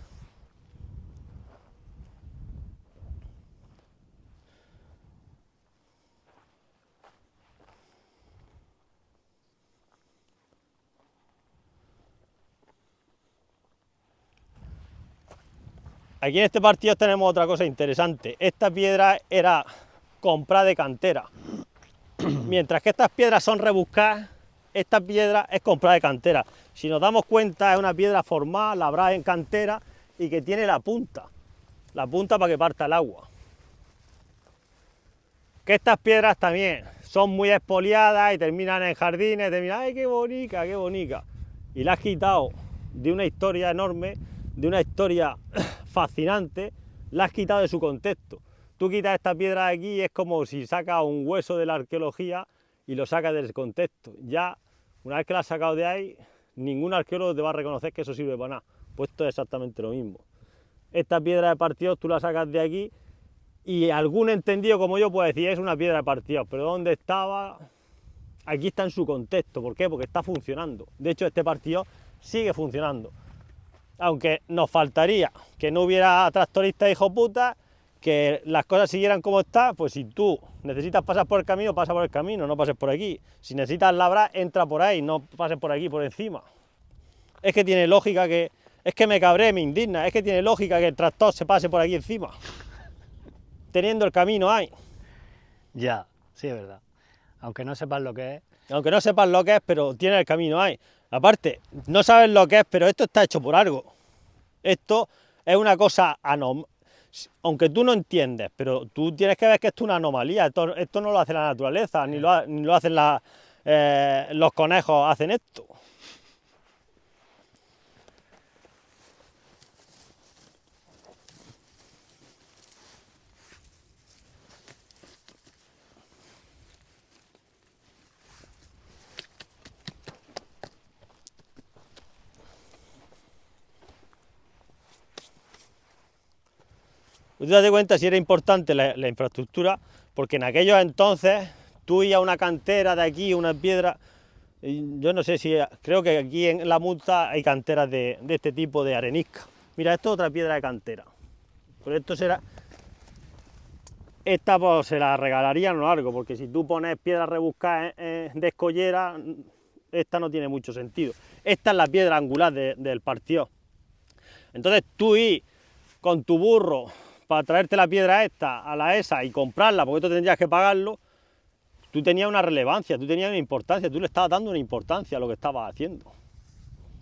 Aquí en este partido tenemos otra cosa interesante. Esta piedra era comprada de cantera. Mientras que estas piedras son rebuscadas, esta piedra es comprada de cantera. Si nos damos cuenta, es una piedra formada, labrada en cantera y que tiene la punta para que parta el agua. Que estas piedras también son muy expoliadas y terminan en jardines, ¡ay, qué bonita, qué bonita! Y la has quitado de una historia enorme, de una historia fascinante, la has quitado de su contexto. Tú quitas esta piedra de aquí y es como si sacas un hueso de la arqueología y lo sacas del contexto. Ya, una vez que la has sacado de ahí, ningún arqueólogo te va a reconocer que eso sirve para nada. Pues esto es exactamente lo mismo. Esta piedra de partidos tú la sacas de aquí y algún entendido como yo puede decir, es una piedra de partidos, pero ¿dónde estaba? Aquí está en su contexto. ¿Por qué? Porque está funcionando. De hecho, este partido sigue funcionando. Aunque nos faltaría que no hubiera tractoristas hijo puta, que las cosas siguieran como está, pues si tú necesitas pasar por el camino, pasa por el camino, no pases por aquí. Si necesitas labrar, entra por ahí, no pases por aquí, por encima. Es que tiene lógica que... Es que me cabré, me indigna, es que tiene lógica que el tractor se pase por aquí encima. Teniendo el camino ahí. Ya, sí es verdad. Aunque no sepas lo que es. Aunque no sepas lo que es, pero tiene el camino ahí. Aparte, no sabes lo que es, pero esto está hecho por algo. Esto es una cosa anormal. Aunque tú no entiendes, pero tú tienes que ver que esto es una anomalía. Esto no lo hace la naturaleza, ni lo hacen los conejos, hacen esto. Tú te das cuenta si era importante la infraestructura, porque en aquellos entonces tú ibas a una cantera de aquí, una piedra, y yo no sé si, creo que aquí en la Multa hay canteras de este tipo de arenisca. Mira, esto es otra piedra de cantera. Pero esto será... Esta pues se la regalarían a lo largo, porque si tú pones piedras rebuscadas de escollera, esta no tiene mucho sentido. Esta es la piedra angular del partido. Entonces tú ir con tu burro para traerte la piedra esta a la esa y comprarla, porque tú tendrías que pagarlo, tú tenías una relevancia, tú tenías una importancia, tú le estabas dando una importancia a lo que estabas haciendo.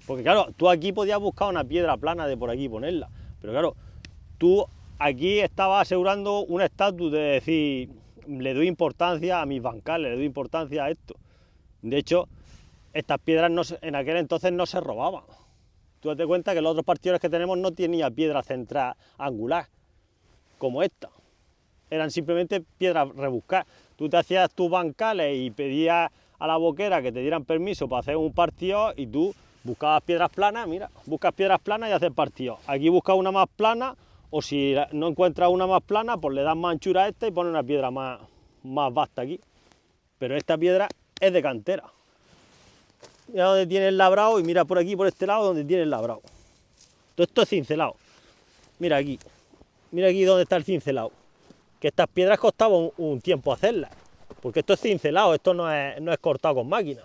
Porque claro, tú aquí podías buscar una piedra plana de por aquí y ponerla, pero claro, tú aquí estabas asegurando un estatus de decir, le doy importancia a mis bancales, le doy importancia a esto. De hecho, estas piedras en aquel entonces no se robaban. Tú date cuenta que los otros partidores que tenemos no tenían piedra central angular, como esta. Eran simplemente piedras rebuscadas. Tú te hacías tus bancales y pedías a la boquera que te dieran permiso para hacer un partido y tú buscabas piedras planas, mira, buscas piedras planas y haces partido. Aquí buscas una más plana, o si no encuentras una más plana, pues le das más anchura a esta y pones una piedra más vasta aquí. Pero esta piedra es de cantera. Mira donde tiene el labrado y mira por aquí, por este lado, donde tiene el labrado. Todo esto es cincelado. Mira aquí donde está el cincelado. Que estas piedras costaban un tiempo hacerlas. Porque esto es cincelado, esto no es cortado con máquina.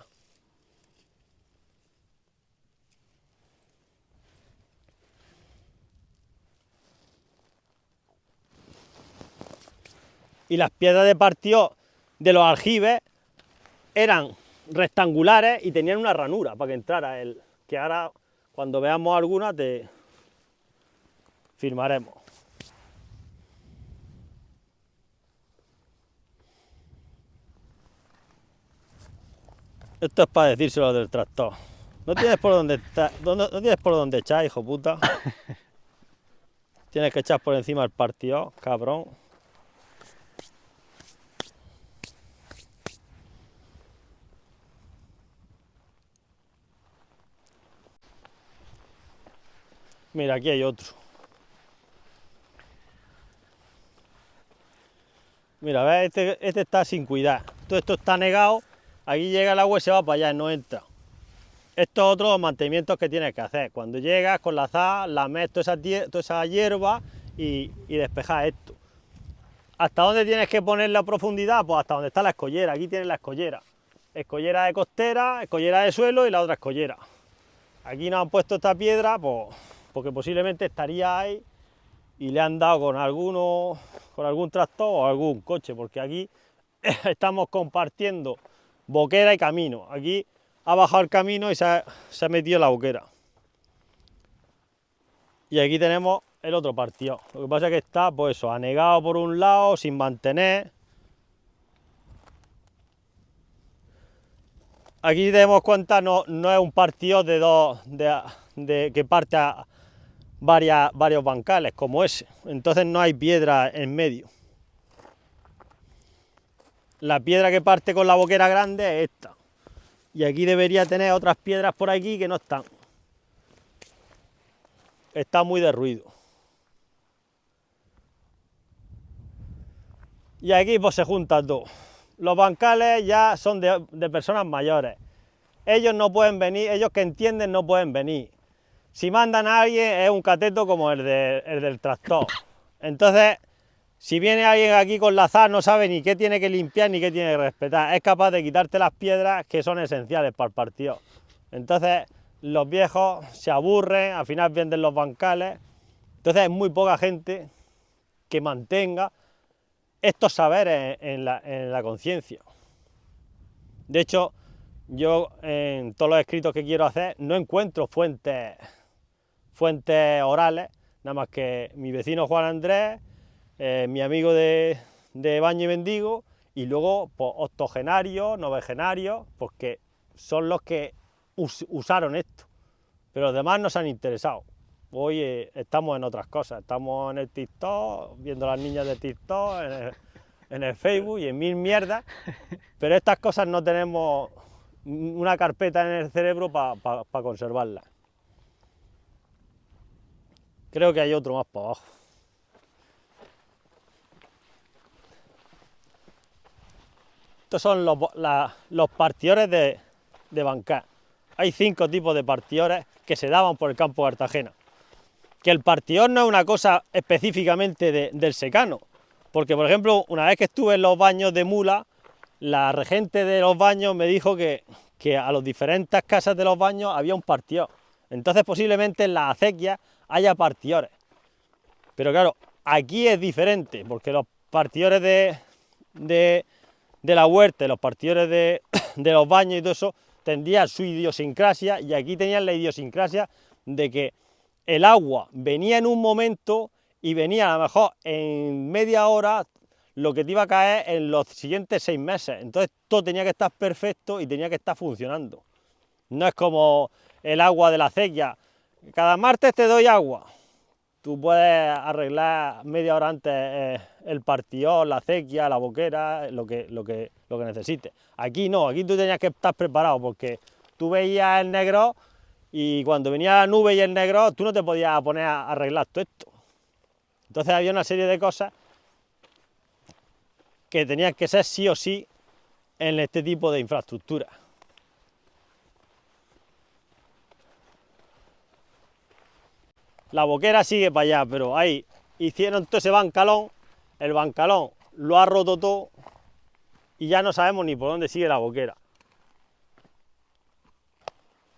Y las piedras de partido de los aljibes eran rectangulares y tenían una ranura para que entrara el... Que ahora, cuando veamos alguna, te firmaremos. Esto es para decírselo del tractor. No tienes por dónde no tienes por dónde echar, hijo puta. Tienes que echar por encima del partido, cabrón. Mira, aquí hay otro. Mira, ¿ves? Este está sin cuidar. Todo esto está negado. Aquí llega el agua y se va para allá y no entra. Estos otros mantenimientos que tienes que hacer. Cuando llegas con la azada, lames toda esa hierba y despejas esto. ¿Hasta dónde tienes que poner la profundidad? Pues hasta donde está la escollera. Aquí tienes la escollera. Escollera de costera, escollera de suelo y la otra escollera. Aquí nos han puesto esta piedra pues, porque posiblemente estaría ahí y le han dado con algún tractor o algún coche, porque aquí estamos compartiendo boquera y camino. Aquí ha bajado el camino y se ha metido la boquera. Y aquí tenemos el otro partido. Lo que pasa es que está, pues eso, anegado por un lado, sin mantener. Aquí tenemos cuenta, no es un partido que parte a varios bancales, como ese. Entonces no hay piedra en medio. La piedra que parte con la boquera grande es esta. Y aquí debería tener otras piedras por aquí que no están. Está muy derruido. Y aquí pues se juntan dos. Los bancales ya son de personas mayores. Ellos no pueden venir, ellos que entienden no pueden venir. Si mandan a alguien es un cateto como el del tractor. Entonces, si viene alguien aquí con la azada no sabe ni qué tiene que limpiar ni qué tiene que respetar. Es capaz de quitarte las piedras que son esenciales para el partido. Entonces, los viejos se aburren, al final venden los bancales. Entonces, es muy poca gente que mantenga estos saberes en la conciencia. De hecho, yo en todos los escritos que quiero hacer no encuentro fuentes orales, nada más que mi vecino Juan Andrés, mi amigo de Baño y Mendigo, y luego pues, octogenarios, novegenarios, porque son los que usaron esto, pero los demás no se han interesado. Hoy estamos en otras cosas, estamos en el TikTok, viendo a las niñas de TikTok, en el Facebook y en mil mierdas, pero estas cosas no tenemos una carpeta en el cerebro para conservarlas. Creo que hay otro más para abajo. Estos son los partidores de bancar. Hay 5 tipos de partidores que se daban por el campo de Cartagena. que el partidor no es una cosa específicamente del secano, porque por ejemplo, una vez que estuve en los baños de mula, la regente de los baños me dijo que a las diferentes casas de los baños había un partidor. Entonces posiblemente en las acequias haya partidores. Pero claro, aquí es diferente, porque los partidores de la huerta, los partidores de los baños y todo eso, tendrían su idiosincrasia, y aquí tenían la idiosincrasia de que el agua venía en un momento y venía a lo mejor en media hora lo que te iba a caer en los siguientes 6 meses. Entonces todo tenía que estar perfecto y tenía que estar funcionando. No es como el agua de la acequia. Cada martes te doy agua. Tú puedes arreglar media hora antes el partidor, la acequia, la boquera, lo que necesites. Aquí no, aquí tú tenías que estar preparado, porque tú veías el negro y cuando venía la nube y el negro, tú no te podías poner a arreglar todo esto. Entonces había una serie de cosas que tenían que ser sí o sí en este tipo de infraestructura. La boquera sigue para allá, pero ahí hicieron todo ese bancalón, el bancalón lo ha roto todo y ya no sabemos ni por dónde sigue la boquera.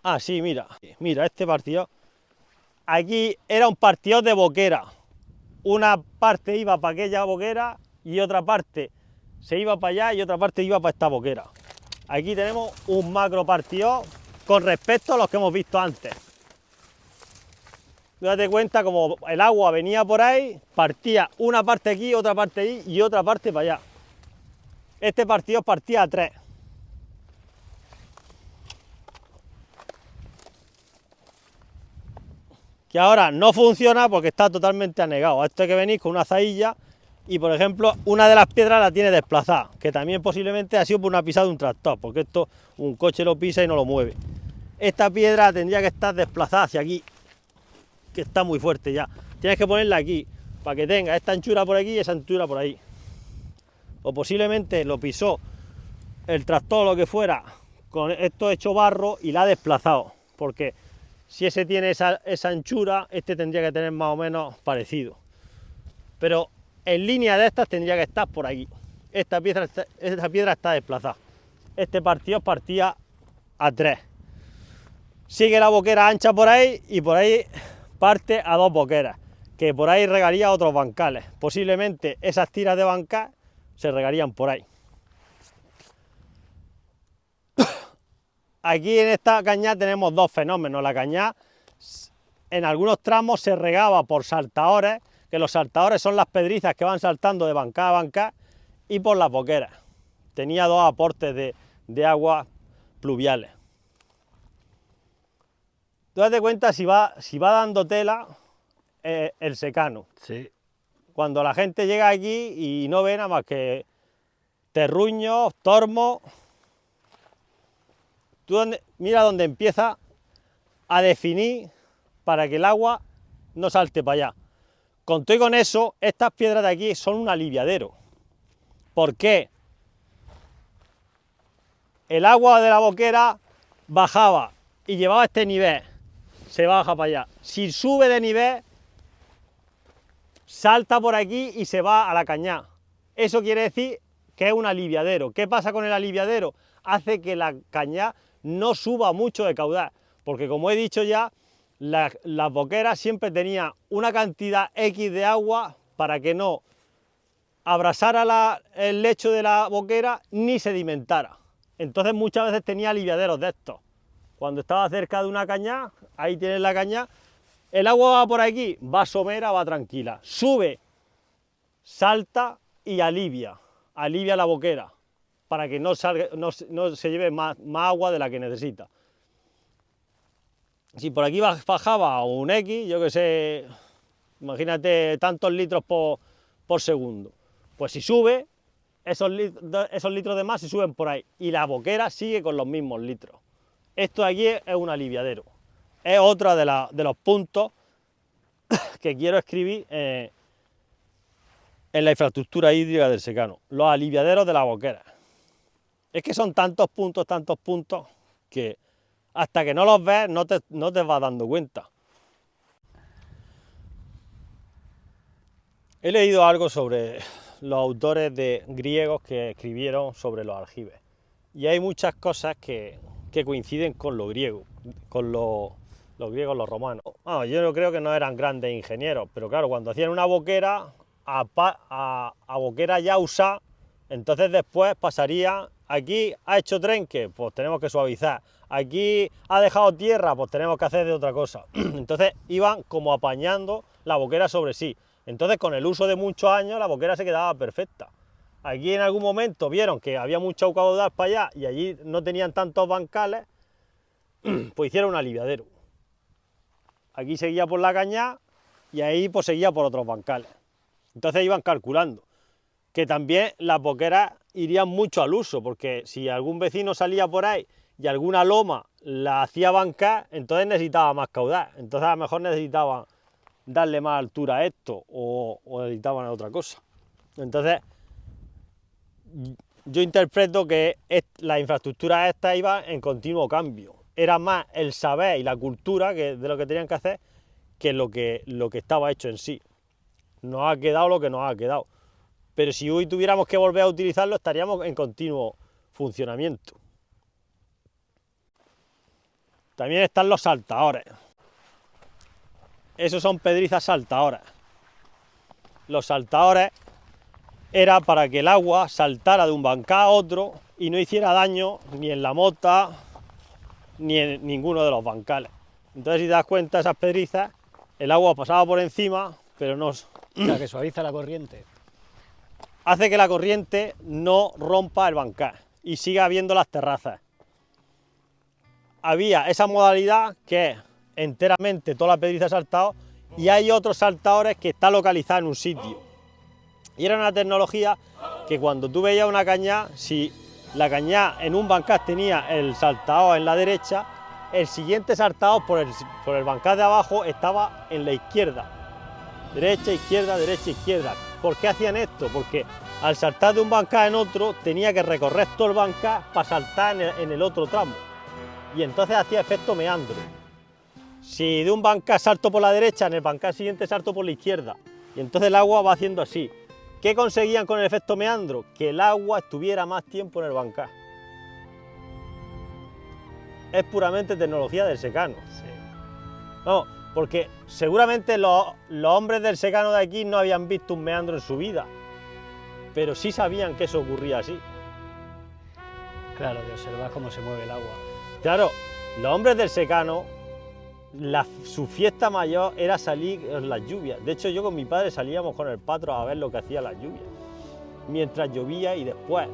Ah, sí, mira, este partido. Aquí era un partido de boquera. Una parte iba para aquella boquera y otra parte se iba para allá y otra parte iba para esta boquera. Aquí tenemos un macro partido con respecto a los que hemos visto antes. Date cuenta como el agua venía por ahí, partía una parte aquí, otra parte ahí y otra parte para allá. Este partido partía a 3. Que ahora no funciona porque está totalmente anegado. Esto hay que venir con una zailla y, por ejemplo, una de las piedras la tiene desplazada, que también posiblemente ha sido por una pisada de un tractor, porque esto un coche lo pisa y no lo mueve. Esta piedra tendría que estar desplazada hacia aquí, que está muy fuerte ya. Tienes que ponerla aquí, para que tenga esta anchura por aquí y esa anchura por ahí. O posiblemente lo pisó el tractor o lo que fuera, con esto hecho barro y la ha desplazado, porque si ese tiene esa anchura, este tendría que tener más o menos parecido. Pero en línea de estas tendría que estar por aquí. Esta piedra está desplazada. Este partido partía a 3. Sigue la boquera ancha por ahí y por ahí parte a 2 boqueras, que por ahí regaría otros bancales. Posiblemente esas tiras de bancal se regarían por ahí. Aquí en esta cañada tenemos 2 fenómenos. La cañada en algunos tramos se regaba por saltadores, que los saltadores son las pedrizas que van saltando de bancada a bancada, y por las boqueras. Tenía 2 aportes de agua pluviales. Tú date cuenta si va dando tela el secano. Sí. Cuando la gente llega aquí y no ve nada más que terruños, tormos. Mira dónde empieza a definir para que el agua no salte para allá. Con todo y con eso, estas piedras de aquí son un aliviadero. ¿Por qué? El agua de la boquera bajaba y llevaba este nivel, se baja para allá. Si sube de nivel, salta por aquí y se va a la cañada. Eso quiere decir que es un aliviadero. ¿Qué pasa con el aliviadero? Hace que la cañada no suba mucho de caudal, porque como he dicho ya, las boqueras siempre tenían una cantidad X de agua para que no abrasara el lecho de la boquera ni sedimentara. Entonces muchas veces tenía aliviaderos de estos. Cuando estaba cerca de una cañada, ahí tienes la cañada, el agua va por aquí, va somera, va tranquila, sube, salta y alivia la boquera, para que no se lleve más agua de la que necesita. Si por aquí bajaba un X, yo que sé, imagínate tantos litros por segundo, pues si sube, esos litros de más se suben por ahí y la boquera sigue con los mismos litros. Esto de aquí es un aliviadero. Es otro de los puntos que quiero escribir en la infraestructura hídrica del secano, los aliviaderos de la boquera. Es que son tantos puntos, que hasta que no los ves no te vas dando cuenta. He leído algo sobre los autores griegos que escribieron sobre los aljibes. Y hay muchas cosas que coinciden con lo griego, con los griegos, los romanos. Yo no creo que no eran grandes ingenieros, pero claro, cuando hacían una boquera, a boquera ya usada, entonces después pasaría, aquí ha hecho trenque, pues tenemos que suavizar. Aquí ha dejado tierra, pues tenemos que hacer de otra cosa. Entonces iban como apañando la boquera sobre sí. Entonces con el uso de muchos años la boquera se quedaba perfecta. Aquí en algún momento vieron que había mucho caudal para allá y allí no tenían tantos bancales, pues hicieron un aliviadero. Aquí seguía por la cañada y ahí pues seguía por otros bancales. Entonces iban calculando que también las boqueras irían mucho al uso, porque si algún vecino salía por ahí y alguna loma la hacía bancar, entonces necesitaba más caudal. Entonces a lo mejor necesitaban darle más altura a esto o necesitaban otra cosa. Entonces yo interpreto que la infraestructura esta iba en continuo cambio. Era más el saber y la cultura de lo que tenían que hacer que lo que estaba hecho en sí. Nos ha quedado lo que nos ha quedado. Pero si hoy tuviéramos que volver a utilizarlo, estaríamos en continuo funcionamiento. También están los saltadores. Esos son pedrizas saltadoras. Los saltadores era para que el agua saltara de un bancal a otro y no hiciera daño ni en la mota ni en ninguno de los bancales. Entonces, si te das cuenta, esas pedrizas, el agua pasaba por encima, pero no... O sea, que suaviza la corriente. Hace que la corriente no rompa el bancal y siga habiendo las terrazas. Había esa modalidad que es enteramente toda la pedriza saltado y hay otros saltadores que está localizada en un sitio. Y era una tecnología que cuando tú veías una cañada, si la cañada en un bancal tenía el saltador en la derecha, el siguiente saltador por el bancal de abajo estaba en la izquierda. Derecha, izquierda, derecha, izquierda. ¿Por qué hacían esto? Porque al saltar de un bancal en otro tenía que recorrer todo el bancal para saltar en el otro tramo. Y entonces hacía efecto meandro. Si de un bancal salto por la derecha, en el bancal siguiente salto por la izquierda. Y entonces el agua va haciendo así. ¿Qué conseguían con el efecto meandro? Que el agua estuviera más tiempo en el bancal. Es puramente tecnología del secano. Sí. Vamos, porque seguramente los hombres del secano de aquí no habían visto un meandro en su vida, pero sí sabían que eso ocurría así. Claro, de observar cómo se mueve el agua. Claro, los hombres del secano, su fiesta mayor era salir en las lluvias. De hecho, yo con mi padre salíamos con el patro a ver lo que hacía las lluvias, mientras llovía y después,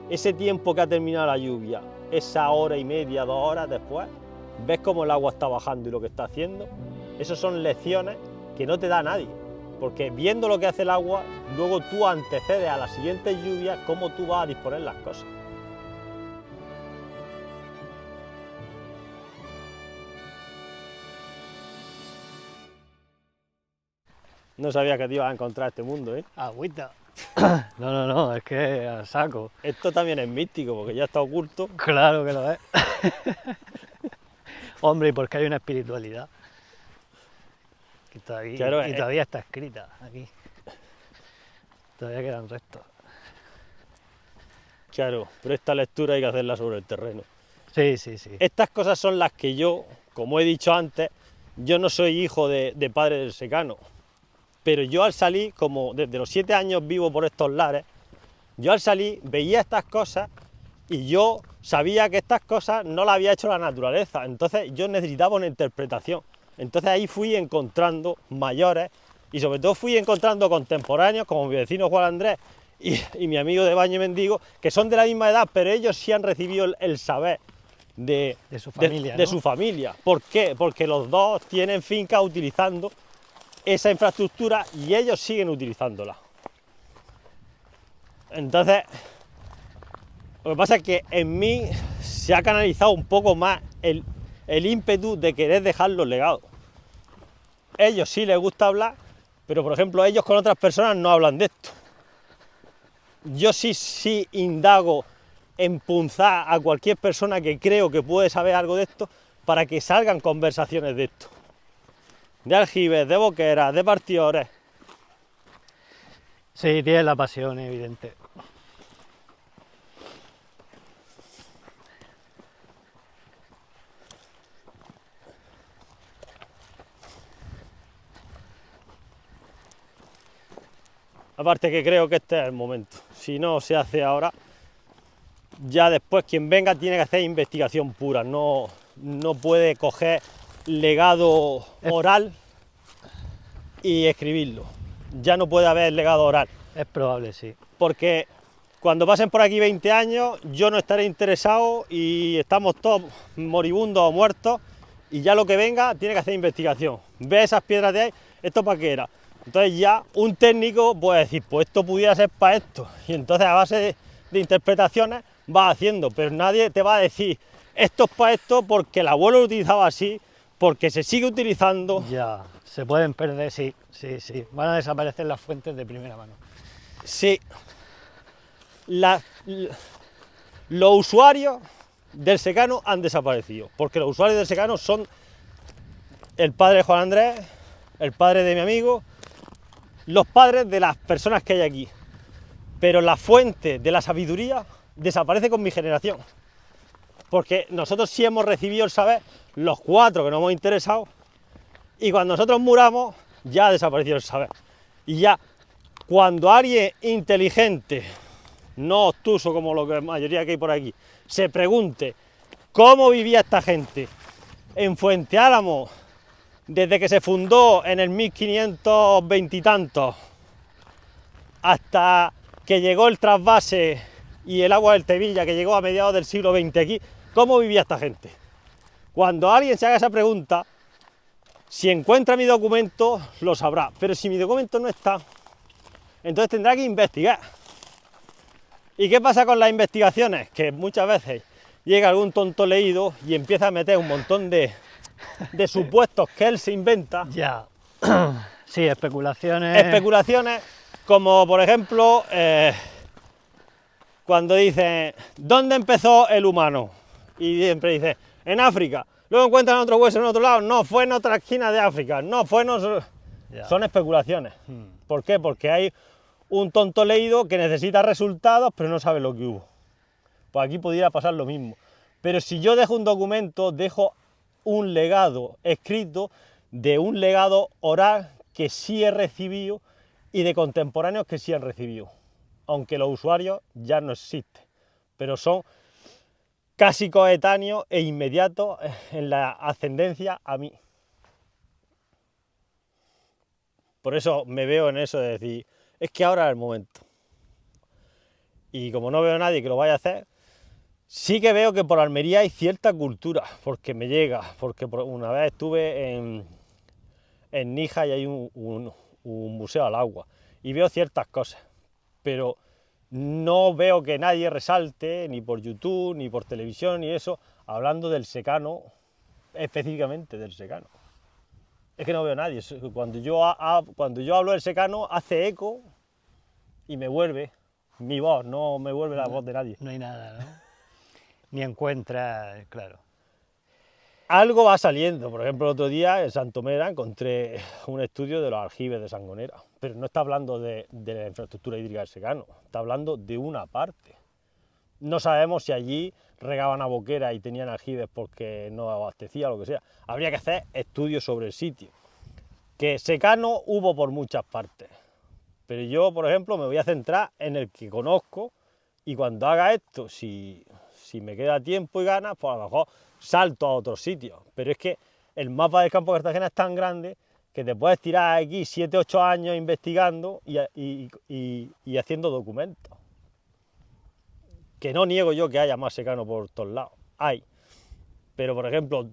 ese tiempo que ha terminado la lluvia, esa hora y media, 2 horas después, ves cómo el agua está bajando y lo que está haciendo. Esas son lecciones que no te da nadie, porque viendo lo que hace el agua, luego tú antecedes a las siguientes lluvias cómo tú vas a disponer las cosas. No sabía que te ibas a encontrar este mundo, ¿eh? Agüita. No, es que a saco. Esto también es místico, porque ya está oculto. Claro que lo es. Hombre, y porque hay una espiritualidad. Que todavía, Claro, y todavía está escrita aquí. Todavía quedan restos. Claro, pero esta lectura hay que hacerla sobre el terreno. Sí. Estas cosas son las que yo, como he dicho antes, yo no soy hijo de padre del secano, pero yo al salir, como desde los 7 años vivo por estos lares, yo al salir veía estas cosas y yo sabía que estas cosas no las había hecho la naturaleza, entonces yo necesitaba una interpretación. Entonces ahí fui encontrando mayores y sobre todo fui encontrando contemporáneos como mi vecino Juan Andrés y mi amigo de Baño y Mendigo, que son de la misma edad, pero ellos sí han recibido el saber de su familia, de ¿no? su familia. ¿Por qué? Porque los dos tienen fincas utilizando esa infraestructura y ellos siguen utilizándola. Entonces, lo que pasa es que en mí se ha canalizado un poco más el ímpetu de querer dejar los legados. Ellos sí les gusta hablar, pero por ejemplo ellos con otras personas no hablan de esto. Yo sí indago en punzar a cualquier persona que creo que puede saber algo de esto para que salgan conversaciones de esto. De aljibes, de boqueras, de partidores. Sí, tiene la pasión evidente. Aparte que creo que este es el momento. Si no se hace ahora, ya después quien venga tiene que hacer investigación pura. No puede coger legado oral y escribirlo. Ya no puede haber legado oral. Es probable, sí. Porque cuando pasen por aquí 20 años, yo no estaré interesado y estamos todos moribundos o muertos, y ya lo que venga tiene que hacer investigación. Ve esas piedras de ahí, ¿esto para qué era? Entonces ya un técnico puede decir, pues esto pudiera ser para esto, y entonces a base de interpretaciones va haciendo, pero nadie te va a decir, esto es para esto porque el abuelo lo utilizaba así, porque se sigue utilizando. Ya, se pueden perder, sí, sí, sí. Van a desaparecer las fuentes de primera mano. Sí. Los usuarios del secano han desaparecido, porque los usuarios del secano son el padre de Juan Andrés, el padre de mi amigo, los padres de las personas que hay aquí, pero la fuente de la sabiduría desaparece con mi generación, porque nosotros sí hemos recibido el saber, los 4 que nos hemos interesado, y cuando nosotros muramos ya ha desaparecido el saber, y ya cuando alguien inteligente, no obtuso como la mayoría que hay por aquí, se pregunte cómo vivía esta gente en Fuente Álamo desde que se fundó en el 1520 y tantos hasta que llegó el trasvase y el agua del Tevilla, que llegó a mediados del siglo XX aquí, ¿cómo vivía esta gente? Cuando alguien se haga esa pregunta, si encuentra mi documento, lo sabrá, pero si mi documento no está, entonces tendrá que investigar. ¿Y qué pasa con las investigaciones? Que muchas veces llega algún tonto leído y empieza a meter un montón de supuestos que él se inventa. Ya, sí, especulaciones. Especulaciones como, por ejemplo, cuando dicen, ¿dónde empezó el humano? Y siempre dice, en África. Luego encuentran otro hueso en otro lado. No, fue en otra esquina de África. No, fue en... Ya. Son especulaciones. ¿Por qué? Porque hay un tonto leído que necesita resultados, pero no sabe lo que hubo. Pues aquí pudiera pasar lo mismo. Pero si yo dejo un documento, dejo un legado escrito de un legado oral que sí he recibido y de contemporáneos que sí han recibido. Aunque los usuarios ya no existen, pero son casi coetáneos e inmediatos en la ascendencia a mí. Por eso me veo en eso de decir, es que ahora es el momento. Y como no veo a nadie que lo vaya a hacer, sí que veo que por Almería hay cierta cultura, porque me llega, porque una vez estuve en Níjar y hay un museo al agua, y veo ciertas cosas, pero no veo que nadie resalte, ni por YouTube, ni por televisión, ni eso, hablando del secano, específicamente del secano. Es que no veo a nadie. Cuando yo hablo del secano, hace eco y me vuelve mi voz, no me vuelve la voz de nadie. No hay nada, ¿no? Ni encuentra, claro. Algo va saliendo. Por ejemplo, el otro día en Santomera encontré un estudio de los aljibes de Sangonera, pero no está hablando de la infraestructura hídrica del secano, está hablando de una parte. No sabemos si allí regaban a boquera y tenían aljibes porque no abastecía o lo que sea. Habría que hacer estudios sobre el sitio. Que secano hubo por muchas partes, pero yo, por ejemplo, me voy a centrar en el que conozco, y cuando haga esto, si me queda tiempo y ganas, pues a lo mejor salto a otros sitios. Pero es que el mapa del campo de Cartagena es tan grande que te puedes tirar aquí 7 u 8 años investigando y haciendo documentos. Que no niego yo que haya más secano por todos lados, hay. Pero, por ejemplo,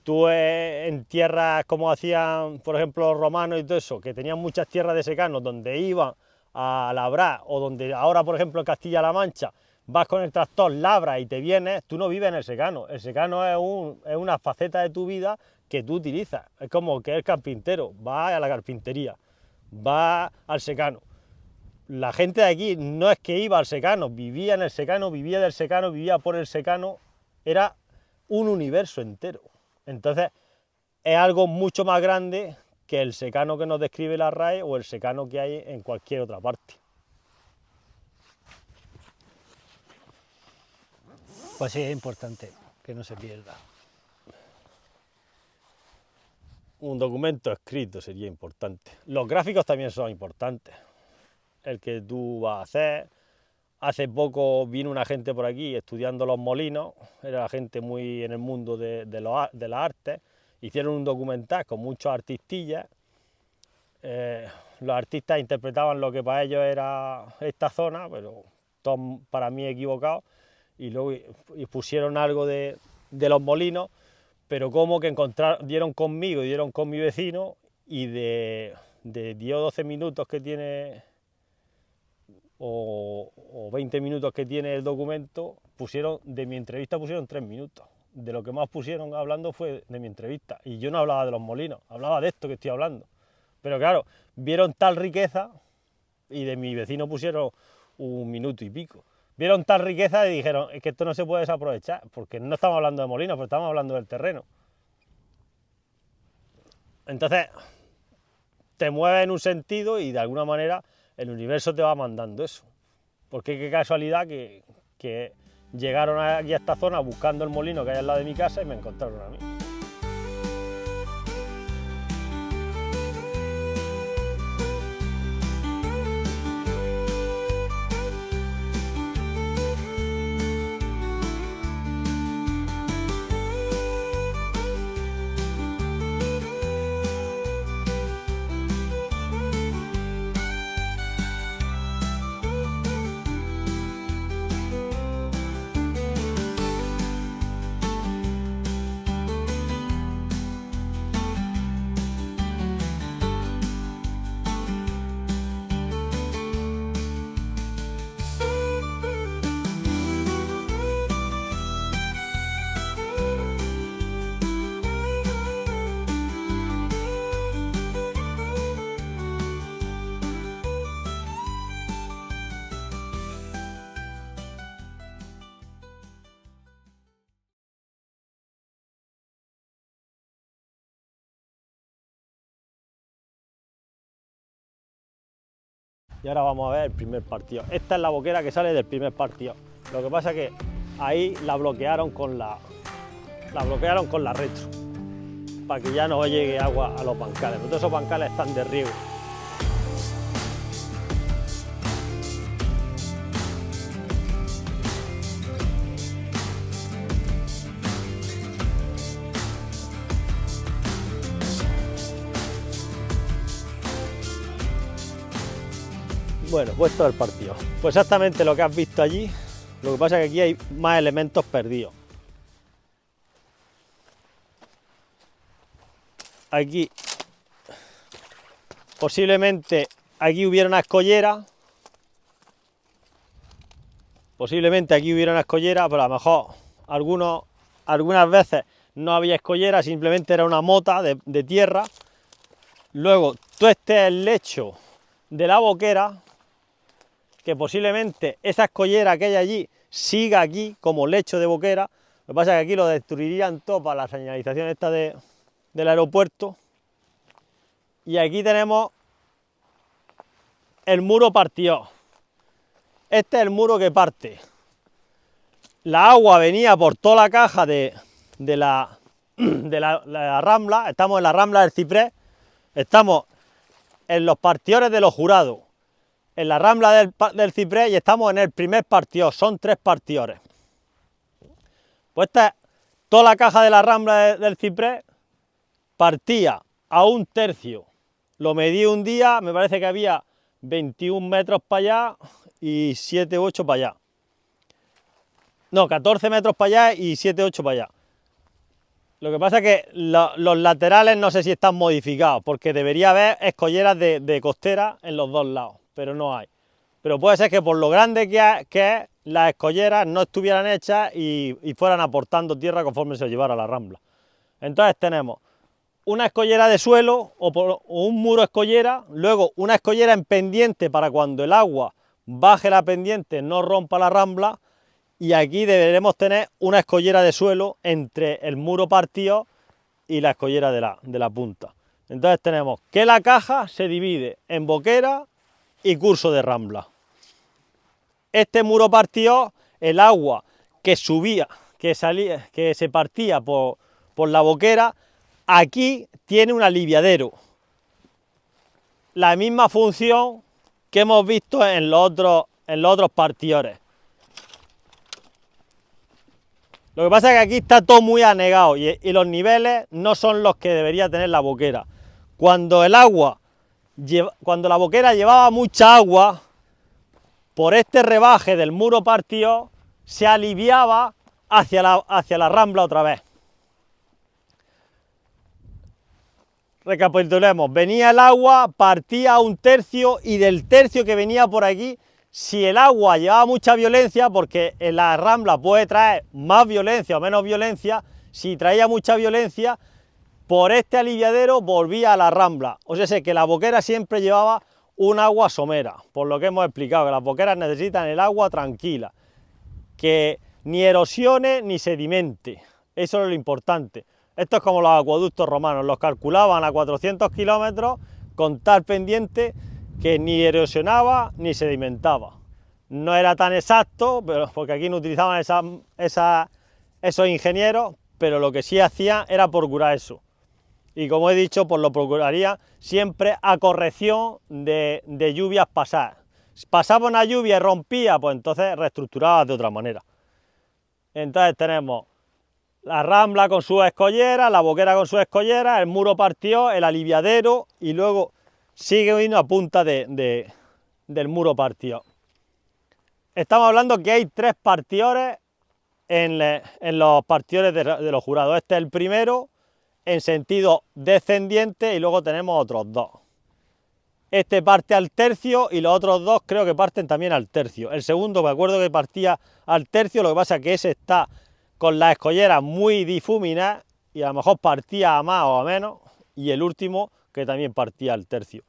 tú en tierras como hacían, por ejemplo, los romanos y todo eso, que tenían muchas tierras de secano donde iban a labrar, o donde ahora, por ejemplo, en Castilla-La Mancha, vas con el tractor, labras y te vienes, tú no vives en el secano. El secano es una faceta de tu vida que tú utilizas. Es como que el carpintero va a la carpintería, va al secano. La gente de aquí no es que iba al secano, vivía en el secano, vivía del secano, vivía por el secano, era un universo entero. Entonces es algo mucho más grande que el secano que nos describe la RAE o el secano que hay en cualquier otra parte. Pues sí, es importante que no se pierda. Un documento escrito sería importante. Los gráficos también son importantes. El que tú vas a hacer. Hace poco vino una gente por aquí estudiando los molinos, era gente muy en el mundo de las artes, hicieron un documental con muchos artistillas, los artistas interpretaban lo que para ellos era esta zona, pero todo para mí equivocado, y luego pusieron algo de los molinos, pero como que dieron conmigo y dieron con mi vecino, y de 10 o 12 minutos que tiene, o 20 minutos que tiene el documento, de mi entrevista pusieron 3 minutos. De lo que más pusieron hablando fue de mi entrevista. Y yo no hablaba de los molinos, hablaba de esto que estoy hablando. Pero claro, vieron tal riqueza, y de mi vecino pusieron 1 minuto y pico. Vieron tal riqueza y dijeron, es que esto no se puede desaprovechar, porque no estamos hablando de molinos, pero estamos hablando del terreno. Entonces, te mueves en un sentido y de alguna manera el universo te va mandando eso. Porque qué casualidad que llegaron aquí a esta zona buscando el molino que hay al lado de mi casa y me encontraron a mí. Y ahora vamos a ver el primer partido. Esta es la boquera que sale del primer partido. Lo que pasa es que ahí la bloquearon con la retro, para que ya no llegue agua a los bancales. Pero todos esos bancales están de riego. Bueno, pues todo el partido. Pues exactamente lo que has visto allí, lo que pasa es que aquí hay más elementos perdidos. Aquí, posiblemente, aquí hubiera una escollera. Pero a lo mejor algunas veces no había escollera, simplemente era una mota de tierra. Luego, todo este es el lecho de la boquera, que posiblemente esa escollera que hay allí siga aquí como lecho de boquera. Lo que pasa es que aquí lo destruirían todo para la señalización esta del aeropuerto. Y aquí tenemos el muro partido. Este es el muro que parte. La agua venía por toda la caja de la Rambla. Estamos en la Rambla del Ciprés. Estamos en los partidores de los Jurados, en la Rambla del Ciprés, y estamos en el primer partidor. Son 3 partidores. Pues esta es toda la caja de la Rambla del Ciprés. Partía a 1/3. Lo medí un día, me parece que había 21 metros para allá y 7, 8 para allá. No, 14 metros para allá y 7, 8 para allá. Lo que pasa es que los laterales no sé si están modificados, porque debería haber escolleras de costera en los 2 lados, pero no hay. Pero puede ser que por lo grande que es, las escolleras no estuvieran hechas y fueran aportando tierra conforme se llevara la Rambla. Entonces tenemos una escollera de suelo o un muro escollera, luego una escollera en pendiente para cuando el agua baje la pendiente no rompa la Rambla, y aquí deberemos tener una escollera de suelo entre el muro partido y la escollera de la punta. Entonces tenemos que la caja se divide en boquera y curso de rambla. Este muro partió, el agua que subía, que salía, que se partía por la boquera, aquí tiene un aliviadero. La misma función que hemos visto en los otros partidores. Lo que pasa es que aquí está todo muy anegado y los niveles no son los que debería tener la boquera. Cuando la boquera llevaba mucha agua, por este rebaje del muro partido se aliviaba hacia la rambla otra vez. Recapitulemos, venía el agua, partía a un tercio y del tercio que venía por aquí, si el agua llevaba mucha violencia, porque en la rambla puede traer más violencia o menos violencia, si traía mucha violencia, por este aliviadero volvía a la rambla. O sea, que la boquera siempre llevaba un agua somera, por lo que hemos explicado, que las boqueras necesitan el agua tranquila, que ni erosione ni sedimente, eso es lo importante. Esto es como los acueductos romanos, los calculaban a 400 kilómetros con tal pendiente que ni erosionaba ni sedimentaba. No era tan exacto, pero porque aquí no utilizaban esos ingenieros, pero lo que sí hacían era procurar eso. Y como he dicho, pues lo procuraría siempre a corrección de lluvias pasadas. Si pasaba una lluvia y rompía, pues entonces reestructuraba de otra manera. Entonces tenemos la rambla con sus escolleras, la boquera con sus escolleras, el muro partió, el aliviadero y luego sigue viendo a punta del muro partido. Estamos hablando que hay 3 partidores en los partidores de los jurados. Este es el primero en sentido descendiente y luego tenemos otros 2. Este parte al tercio y los otros 2 creo que parten también al tercio. El segundo me acuerdo que partía al tercio, lo que pasa es que ese está con las escolleras muy difuminadas y a lo mejor partía a más o a menos, y el último que también partía al tercio.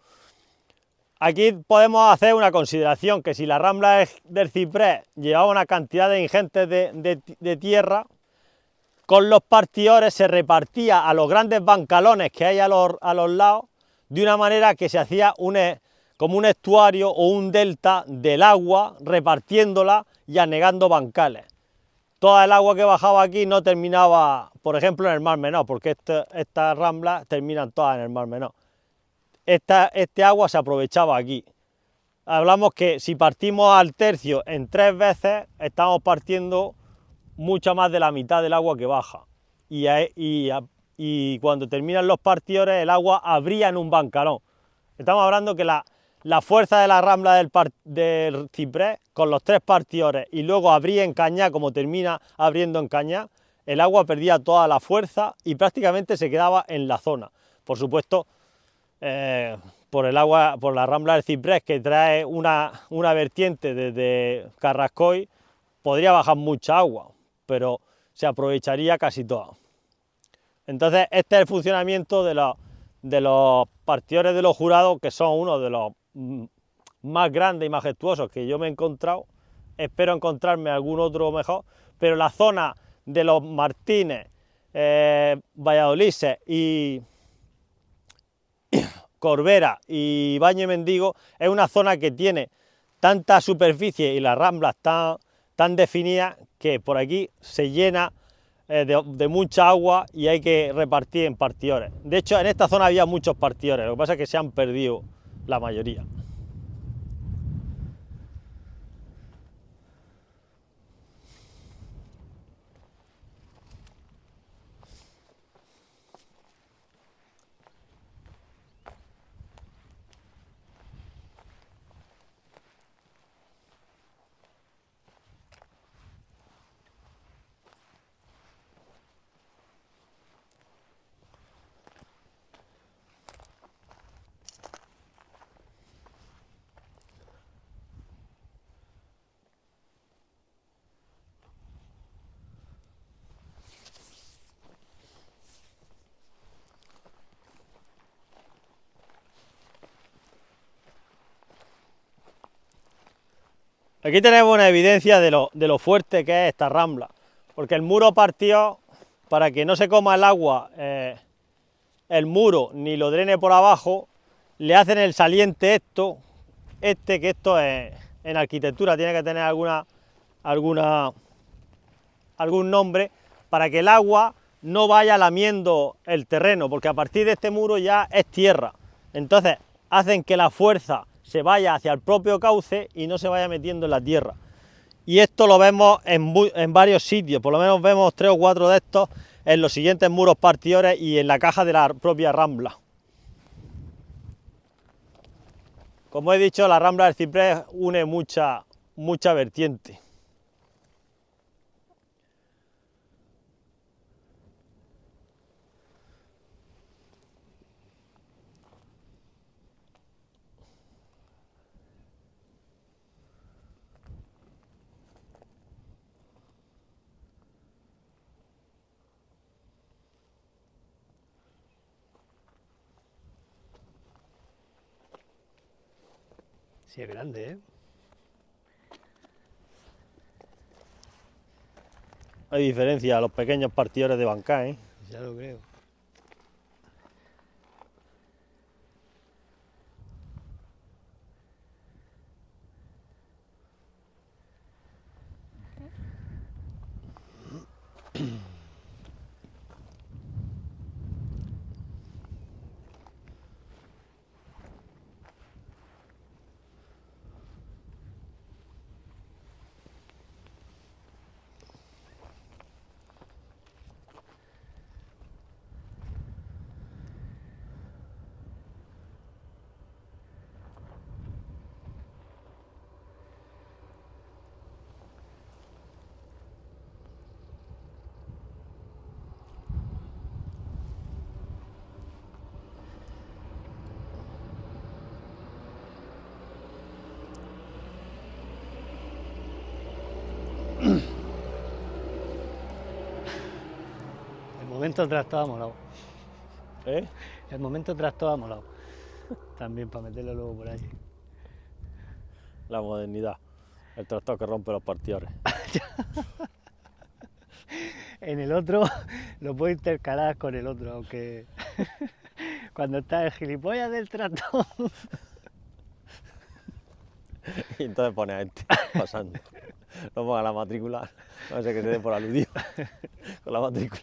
Aquí podemos hacer una consideración, que si la rambla del Ciprés llevaba una cantidad de ingentes de tierra, con los partidores se repartía a los grandes bancalones que hay a los lados, de una manera que se hacía como un estuario o un delta del agua, repartiéndola y anegando bancales. Toda el agua que bajaba aquí no terminaba, por ejemplo, en el Mar Menor, porque estas ramblas terminan todas en el Mar Menor. Este agua se aprovechaba aquí. Hablamos que si partimos al tercio en 3 veces, estamos partiendo mucha más de la mitad del agua que baja. Y cuando terminan los partidores, el agua abría en un bancalón. Estamos hablando que la fuerza de la rambla del Ciprés, con los 3 partidores, y luego abría en Cañá, como termina abriendo en Cañá, el agua perdía toda la fuerza y prácticamente se quedaba en la zona. Por supuesto, por la rambla del Ciprés, que trae una vertiente desde Carrascoy, podría bajar mucha agua, pero se aprovecharía casi toda. Entonces, este es el funcionamiento de los partidores de los jurados, que son uno de los más grandes y majestuosos que yo me he encontrado. Espero encontrarme algún otro mejor, pero la zona de los Martínez, Valladolices y Corbera y Baño y Mendigo es una zona que tiene tanta superficie y las ramblas tan definidas que por aquí se llena de mucha agua y hay que repartir en partidores. De hecho, en esta zona había muchos partidores, lo que pasa es que se han perdido la mayoría. Aquí tenemos una evidencia de lo fuerte que es esta rambla, porque el muro partió, para que no se coma el agua el muro ni lo drene por abajo, le hacen el saliente que esto es, en arquitectura tiene que tener algún nombre, para que el agua no vaya lamiendo el terreno, porque a partir de este muro ya es tierra. Entonces hacen que la fuerza se vaya hacia el propio cauce y no se vaya metiendo en la tierra. Y esto lo vemos en varios sitios, por lo menos vemos 3 o 4 de estos en los siguientes muros partidores y en la caja de la propia Rambla. Como he dicho, la Rambla del Ciprés une mucha vertiente. Sí, es grande, ¿eh? Hay diferencia a los pequeños partidores de Bancá, ¿eh? Ya lo creo. El momento tractor ha molado. ¿Eh? El momento tractor ha molado. También para meterlo luego por ahí. La modernidad, el tractor que rompe los partidores. En el otro lo puedo intercalar con el otro, aunque cuando está el gilipollas del tractor. Y entonces pone a este pasando. No ponga la matrícula, no sé que se dé por aludido con la matrícula.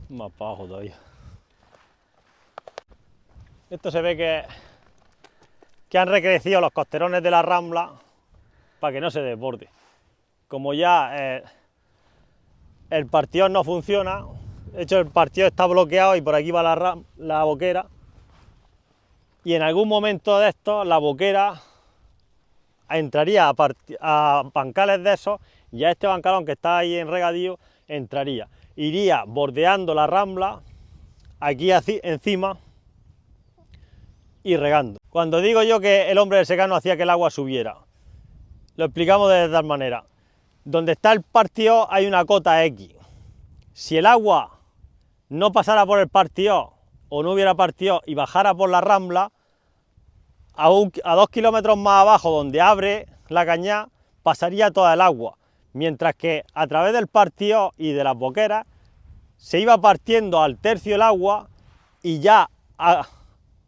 Más para abajo todavía. Esto se ve que han recrecido los costerones de la Rambla para que no se desborde. Como ya el partión no funciona, de hecho el partión está bloqueado y por aquí va la boquera, y en algún momento de esto la boquera entraría a bancales de esos, y a este bancal, que está ahí en regadío, entraría. Iría bordeando la Rambla, aquí encima, y regando. Cuando digo yo que el hombre del secano hacía que el agua subiera, lo explicamos de tal manera. Donde está el partido hay una cota X. Si el agua no pasara por el partido o no hubiera partido y bajara por la Rambla, a 2 kilómetros más abajo, donde abre la cañada, pasaría toda el agua, mientras que a través del partido y de las boqueras se iba partiendo al tercio el agua, y ya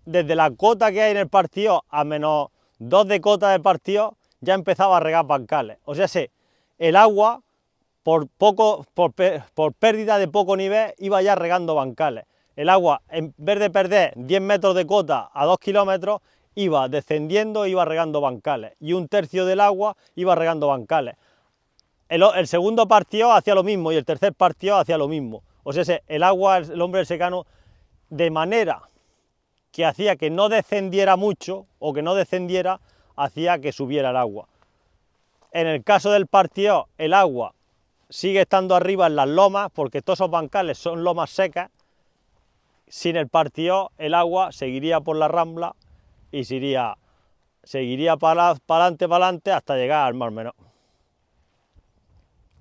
desde la cota que hay en el partido a -2 de cota del partido ya empezaba a regar bancales. O sea, el agua por pérdida de poco nivel iba ya regando bancales. El agua, en vez de perder 10 metros de cota a 2 kilómetros, iba descendiendo, iba regando bancales, y 1/3 del agua iba regando bancales. El segundo partido hacía lo mismo y el tercer partido hacía lo mismo. O sea, el agua, el hombre del secano, de manera que hacía que no descendiera mucho o que no descendiera, hacía que subiera el agua. En el caso del Partió, el agua sigue estando arriba en las lomas, porque todos esos bancales son lomas secas. Sin el Partió, el agua seguiría por la rambla y seguiría para adelante hasta llegar al Mar Menor.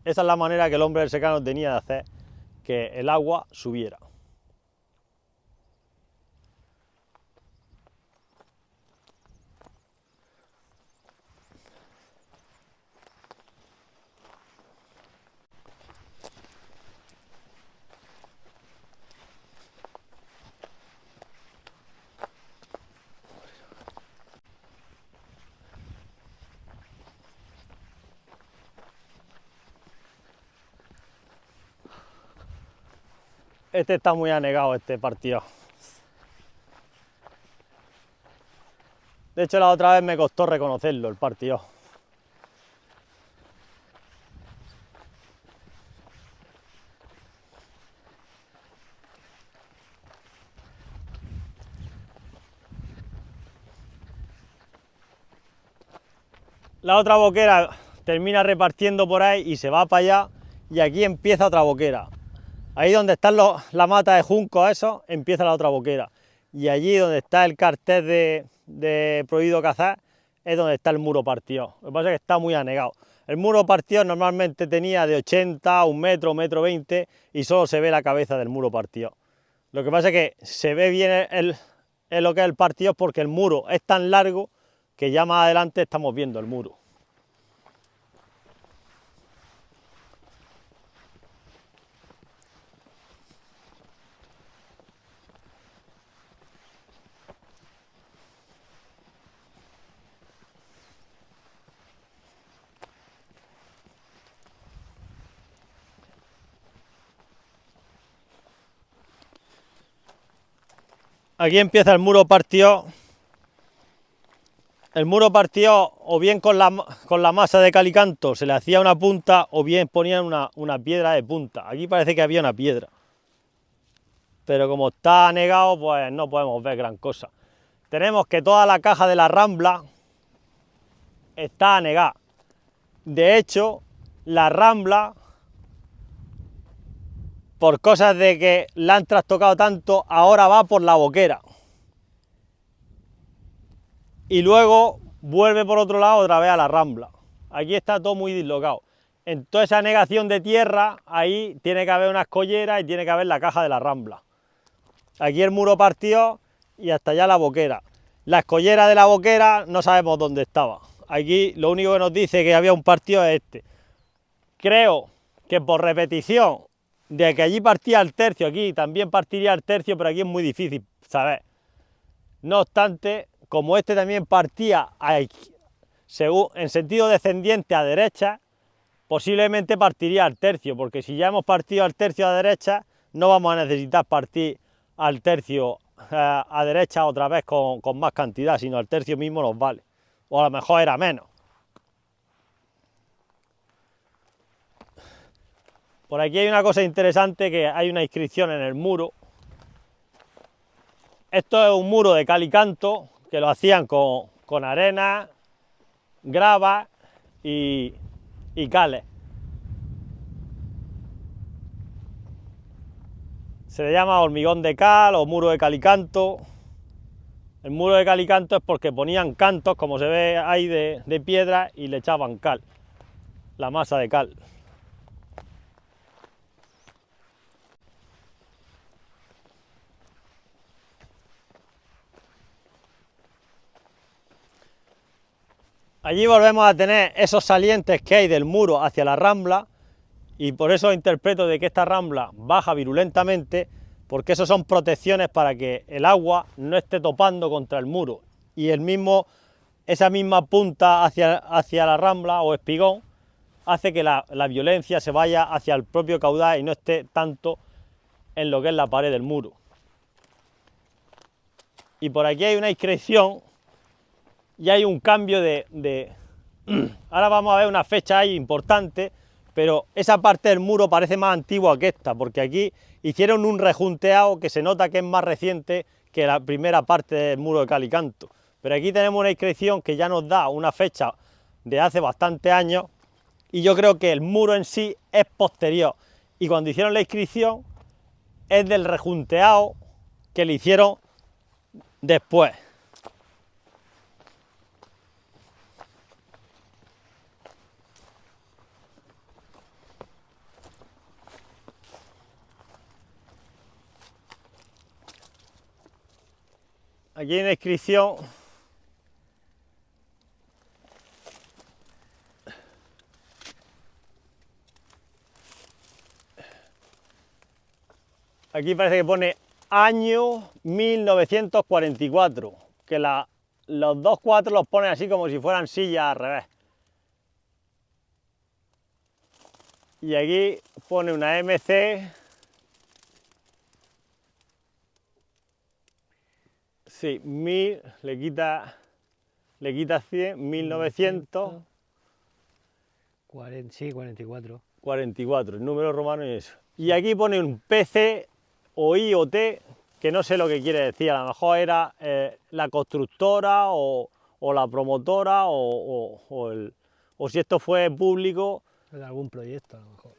Esa es la manera que el hombre del secano tenía de hacer que el agua subiera. Este está muy anegado, este Partió. De hecho, la otra vez me costó reconocerlo, el Partió. La otra boquera termina repartiendo por ahí y se va para allá, y aquí empieza otra boquera. Ahí donde están la mata de junco, eso, empieza la otra boquera. Y allí donde está el cartel de prohibido cazar, es donde está el muro Partió. Lo que pasa es que está muy anegado. El muro Partió normalmente tenía de 80, 1 metro, 1,20 m, y solo se ve la cabeza del muro Partió. Lo que pasa es que se ve bien lo que es el Partió, porque el muro es tan largo que ya más adelante estamos viendo el muro. Aquí empieza el muro Partió. El muro Partió, o bien con la masa de cal y canto se le hacía una punta, o bien ponían una piedra de punta. Aquí parece que había una piedra, pero como está anegado, pues no podemos ver gran cosa. Tenemos que toda la caja de la rambla está anegada. De hecho, la rambla, por cosas de que la han trastocado tanto, ahora va por la boquera. Y luego vuelve por otro lado otra vez a la rambla. Aquí está todo muy dislocado. En toda esa anegación de tierra, ahí tiene que haber una escollera y tiene que haber la caja de la rambla. Aquí el muro Partió y hasta allá la boquera. La escollera de la boquera no sabemos dónde estaba. Aquí lo único que nos dice que había un Partió es este. Creo que por repetición de que allí partía el tercio, aquí también partiría el tercio, pero aquí es muy difícil saber. No obstante, como este también partía en sentido descendiente a derecha, posiblemente partiría al tercio, porque si ya hemos partido al tercio a derecha, no vamos a necesitar partir al tercio a derecha otra vez con más cantidad, sino al tercio mismo nos vale, o a lo mejor era menos. Por aquí hay una cosa interesante, que hay una inscripción en el muro. Esto es un muro de cal y canto, que lo hacían con arena, grava y cales. Se le llama hormigón de cal o muro de cal y canto. El muro de cal y canto es porque ponían cantos, como se ve ahí, de piedra, y le echaban cal, la masa de cal. Allí volvemos a tener esos salientes que hay del muro hacia la rambla, y por eso interpreto de que esta rambla baja virulentamente, porque esos son protecciones para que el agua no esté topando contra el muro, y esa misma punta hacia la rambla o espigón hace que la violencia se vaya hacia el propio caudal y no esté tanto en lo que es la pared del muro. Y por aquí hay una inscripción y hay un cambio Ahora vamos a ver una fecha ahí importante, pero esa parte del muro parece más antigua que esta, porque aquí hicieron un rejunteado que se nota que es más reciente que la primera parte del muro de cal y canto. Pero aquí tenemos una inscripción que ya nos da una fecha de hace bastantes años, y yo creo que el muro en sí es posterior, y cuando hicieron la inscripción es del rejunteado que le hicieron después. Aquí hay una inscripción aquí parece que pone año 1944, que los dos cuatro los ponen así como si fueran sillas al revés. Y aquí pone una MC, sí, 1000, le quita 100, 1900. Sí, 44. 44, el número romano y eso. Y aquí pone un PC o I o T, que no sé lo que quiere decir, a lo mejor era la constructora o la promotora o si esto fue público, De algún proyecto, a lo mejor.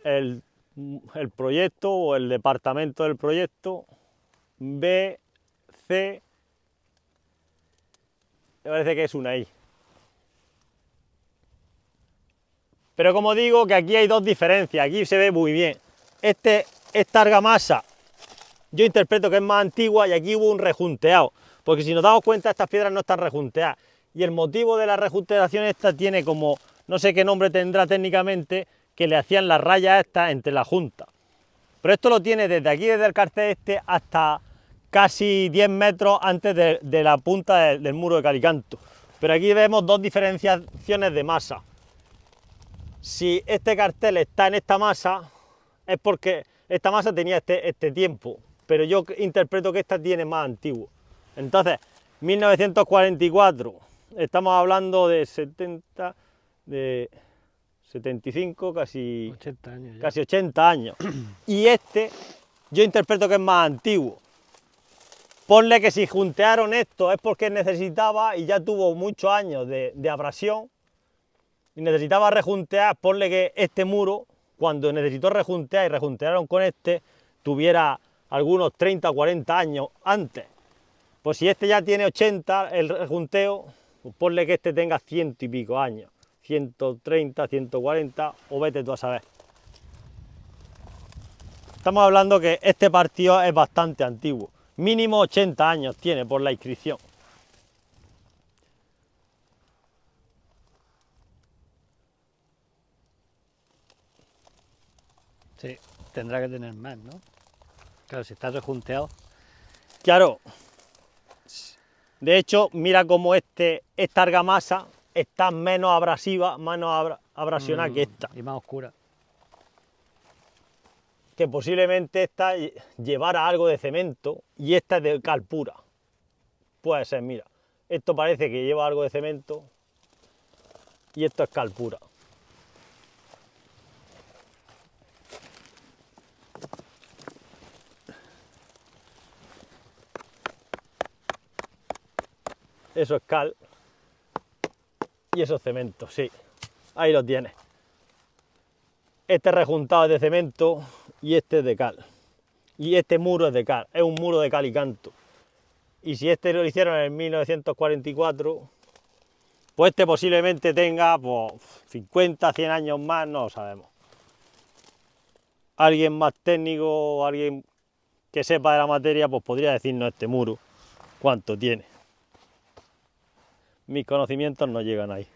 el proyecto o el departamento del proyecto. B, C, me parece que es una I. Pero como digo, que aquí hay dos diferencias, aquí se ve muy bien. Esta argamasa, yo interpreto que es más antigua y aquí hubo un rejunteado, porque si nos damos cuenta estas piedras no están rejunteadas. Y el motivo de la rejunteación esta tiene como, no sé qué nombre tendrá técnicamente, que le hacían las rayas estas entre la junta. Pero esto lo tiene desde aquí, desde el cartel este, hasta casi 10 metros antes de la punta del muro de cal y canto. Pero aquí vemos dos diferenciaciones de masa. Si este cartel está en esta masa, es porque esta masa tenía este tiempo, pero yo interpreto que esta tiene más antiguo. Entonces, 1944, estamos hablando de 75, casi 80 años ya. casi 80 años. Y este, yo interpreto que es más antiguo. Ponle que si juntearon esto es porque necesitaba y ya tuvo muchos años de abrasión y necesitaba rejuntear. Ponle que este muro, cuando necesitó rejuntear y rejuntearon con este, tuviera algunos 30 o 40 años antes. Pues si este ya tiene 80, el rejunteo, pues ponle que este tenga 100 y pico años, 130, 140, o vete tú a saber. Estamos hablando que este partido es bastante antiguo, mínimo 80 años tiene por la inscripción. Sí, tendrá que tener más, ¿no? Claro, si está rejunteado. Claro, de hecho, mira cómo esta argamasa está menos abrasiva, menos abrasionada que esta. Y más oscura. Que posiblemente esta llevara algo de cemento y esta es de cal pura. Puede ser, mira, esto parece que lleva algo de cemento y esto es cal pura. Eso es cal y eso es cemento, sí, ahí lo tienes. Este rejuntado es de cemento y este es de cal. Y este muro es de cal, es un muro de cal y canto. Y si este lo hicieron en 1944, pues este posiblemente tenga pues, 50, 100 años más, no lo sabemos. Alguien más técnico o alguien que sepa de la materia, pues podría decirnos este muro cuánto tiene. Mis conocimientos no llegan ahí.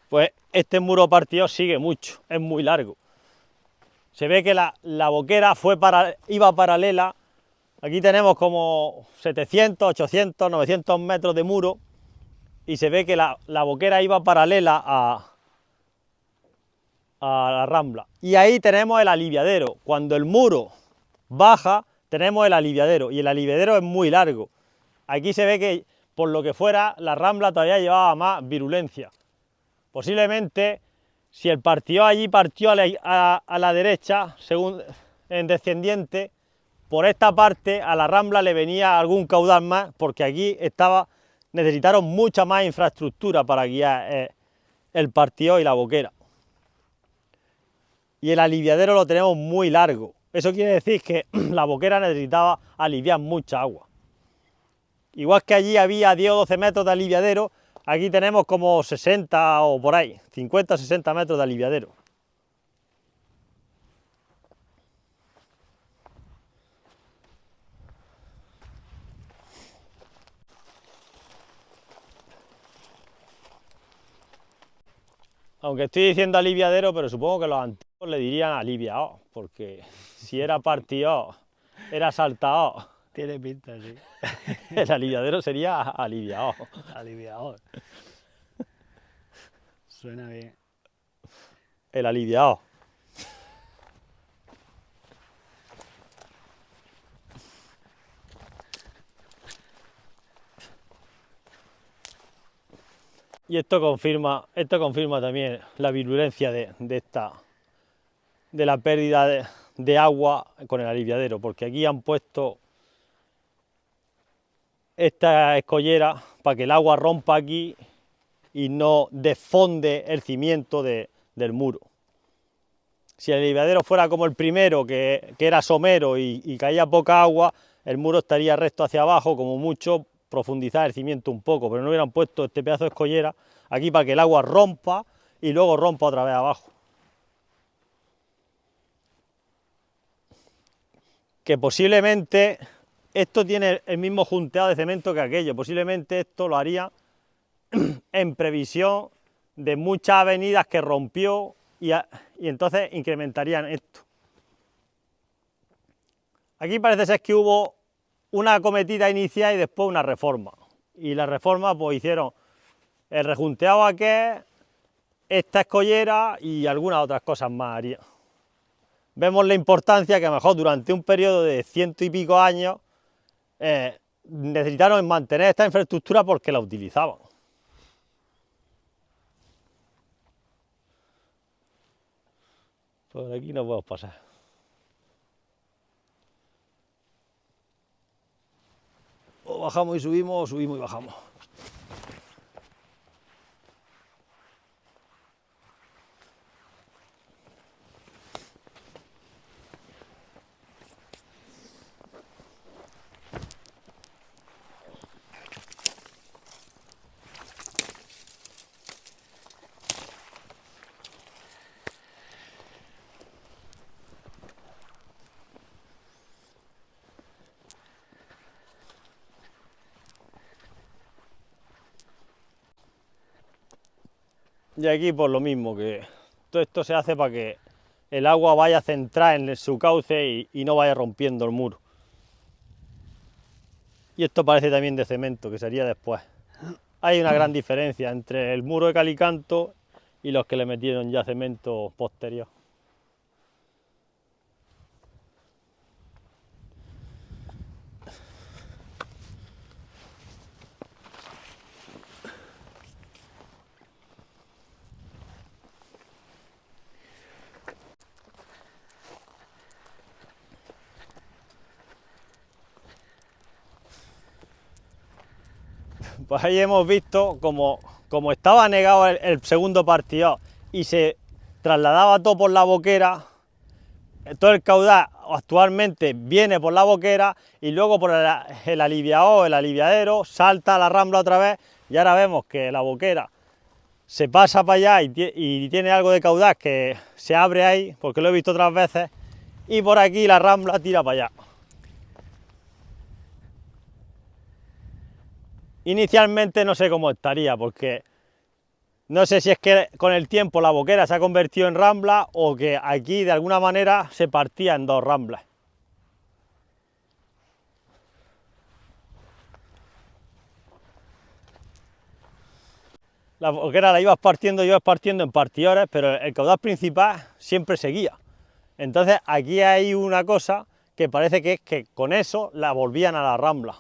Pues este muro partido sigue mucho, es muy largo. Se ve que la boquera iba paralela. Aquí tenemos como 700, 800, 900 metros de muro y se ve que la boquera iba paralela a la rambla. Y ahí tenemos el aliviadero. Cuando el muro baja, tenemos el aliviadero, y el aliviadero es muy largo. Aquí se ve que, por lo que fuera, la rambla todavía llevaba más virulencia. Posiblemente, si el partido allí partió a la derecha, según en descendiente, por esta parte a la rambla le venía algún caudal más, porque aquí necesitaron mucha más infraestructura para guiar el partido y la boquera. Y el aliviadero lo tenemos muy largo. Eso quiere decir que la boquera necesitaba aliviar mucha agua. Igual que allí había 10 o 12 metros de aliviadero, aquí tenemos como 60 o por ahí, 50 o 60 metros de aliviadero. Aunque estoy diciendo aliviadero, pero supongo que los antiguos le dirían aliviado, porque si era partido, era saltado. Tiene pinta, sí. El aliviadero sería aliviado. Aliviador. Suena bien. El aliviado. Y esto confirma también la virulencia de la pérdida de agua con el aliviadero, porque aquí han puesto esta escollera para que el agua rompa aquí y no desfonde el cimiento del muro. Si el aliviadero fuera como el primero, que era somero y caía poca agua, el muro estaría recto hacia abajo, como mucho profundizar el cimiento un poco, pero no hubieran puesto este pedazo de escollera aquí para que el agua rompa y luego rompa otra vez abajo. Que posiblemente esto tiene el mismo junteado de cemento que aquello, posiblemente esto lo haría en previsión de muchas avenidas que rompió y entonces incrementarían esto. Aquí parece ser que hubo una acometida inicial y después una reforma, y la reforma pues hicieron el rejunteado aquel, esta escollera y algunas otras cosas más harían. Vemos la importancia que a lo mejor durante un periodo de 100 y pico años necesitaron mantener esta infraestructura porque la utilizaban. Por aquí no podemos pasar. O bajamos y subimos, o subimos y bajamos. Y aquí por lo mismo, que todo esto se hace para que el agua vaya centrada en su cauce y no vaya rompiendo el muro. Y esto parece también de cemento, que sería después. Hay una gran diferencia entre el muro de cal y canto y los que le metieron ya cemento posterior. Pues ahí hemos visto como estaba negado el segundo partido y se trasladaba todo por la boquera, todo el caudal actualmente viene por la boquera y luego por el aliviador, el aliviadero, salta a la rambla otra vez, y ahora vemos que la boquera se pasa para allá y tiene algo de caudal que se abre ahí, porque lo he visto otras veces, y por aquí la rambla tira para allá. Inicialmente no sé cómo estaría, porque no sé si es que con el tiempo la boquera se ha convertido en rambla o que aquí de alguna manera se partía en dos ramblas. la boquera la ibas partiendo en partidores, pero el caudal principal siempre seguía. Entonces aquí hay una cosa que parece que es que con eso la volvían a la rambla.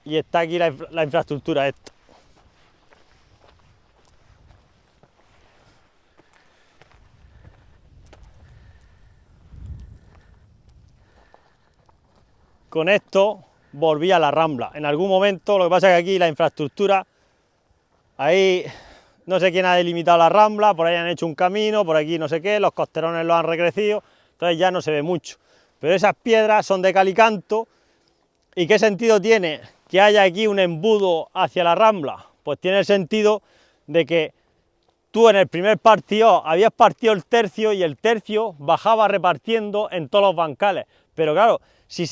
Y está aquí la infraestructura esta. Con esto volvía a la rambla. En algún momento, lo que pasa es que aquí la infraestructura, ahí no sé quién ha delimitado la rambla, por ahí han hecho un camino, por aquí no sé qué, los costerones los han recrecido, entonces ya no se ve mucho. Pero esas piedras son de cal y canto, ¿y qué sentido tiene que haya aquí un embudo hacia la rambla? Pues tiene el sentido de que tú en el primer partido habías partido el tercio y el tercio bajaba repartiendo en todos los bancales, pero claro, si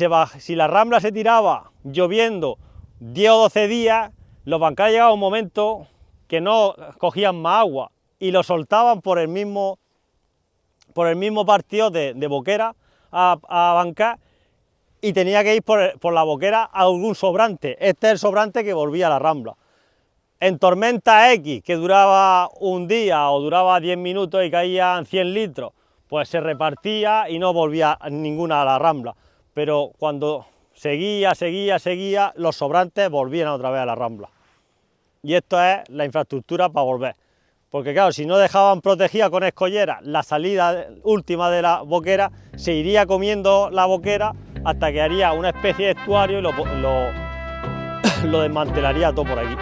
la rambla se tiraba lloviendo 10 o 12 días, los bancales llegaban a un momento que no cogían más agua y lo soltaban por el mismo partido de boquera a bancar, y tenía que ir por la boquera a algún sobrante. Este es el sobrante que volvía a la rambla. En tormenta X, que duraba un día o duraba 10 minutos y caían 100 litros, pues se repartía y no volvía ninguna a la rambla. Pero cuando seguía, los sobrantes volvían otra vez a la rambla. Y esto es la infraestructura para volver. Porque claro, si no dejaban protegida con escolleras la salida última de la boquera, se iría comiendo la boquera hasta que haría una especie de estuario y lo desmantelaría todo por aquí.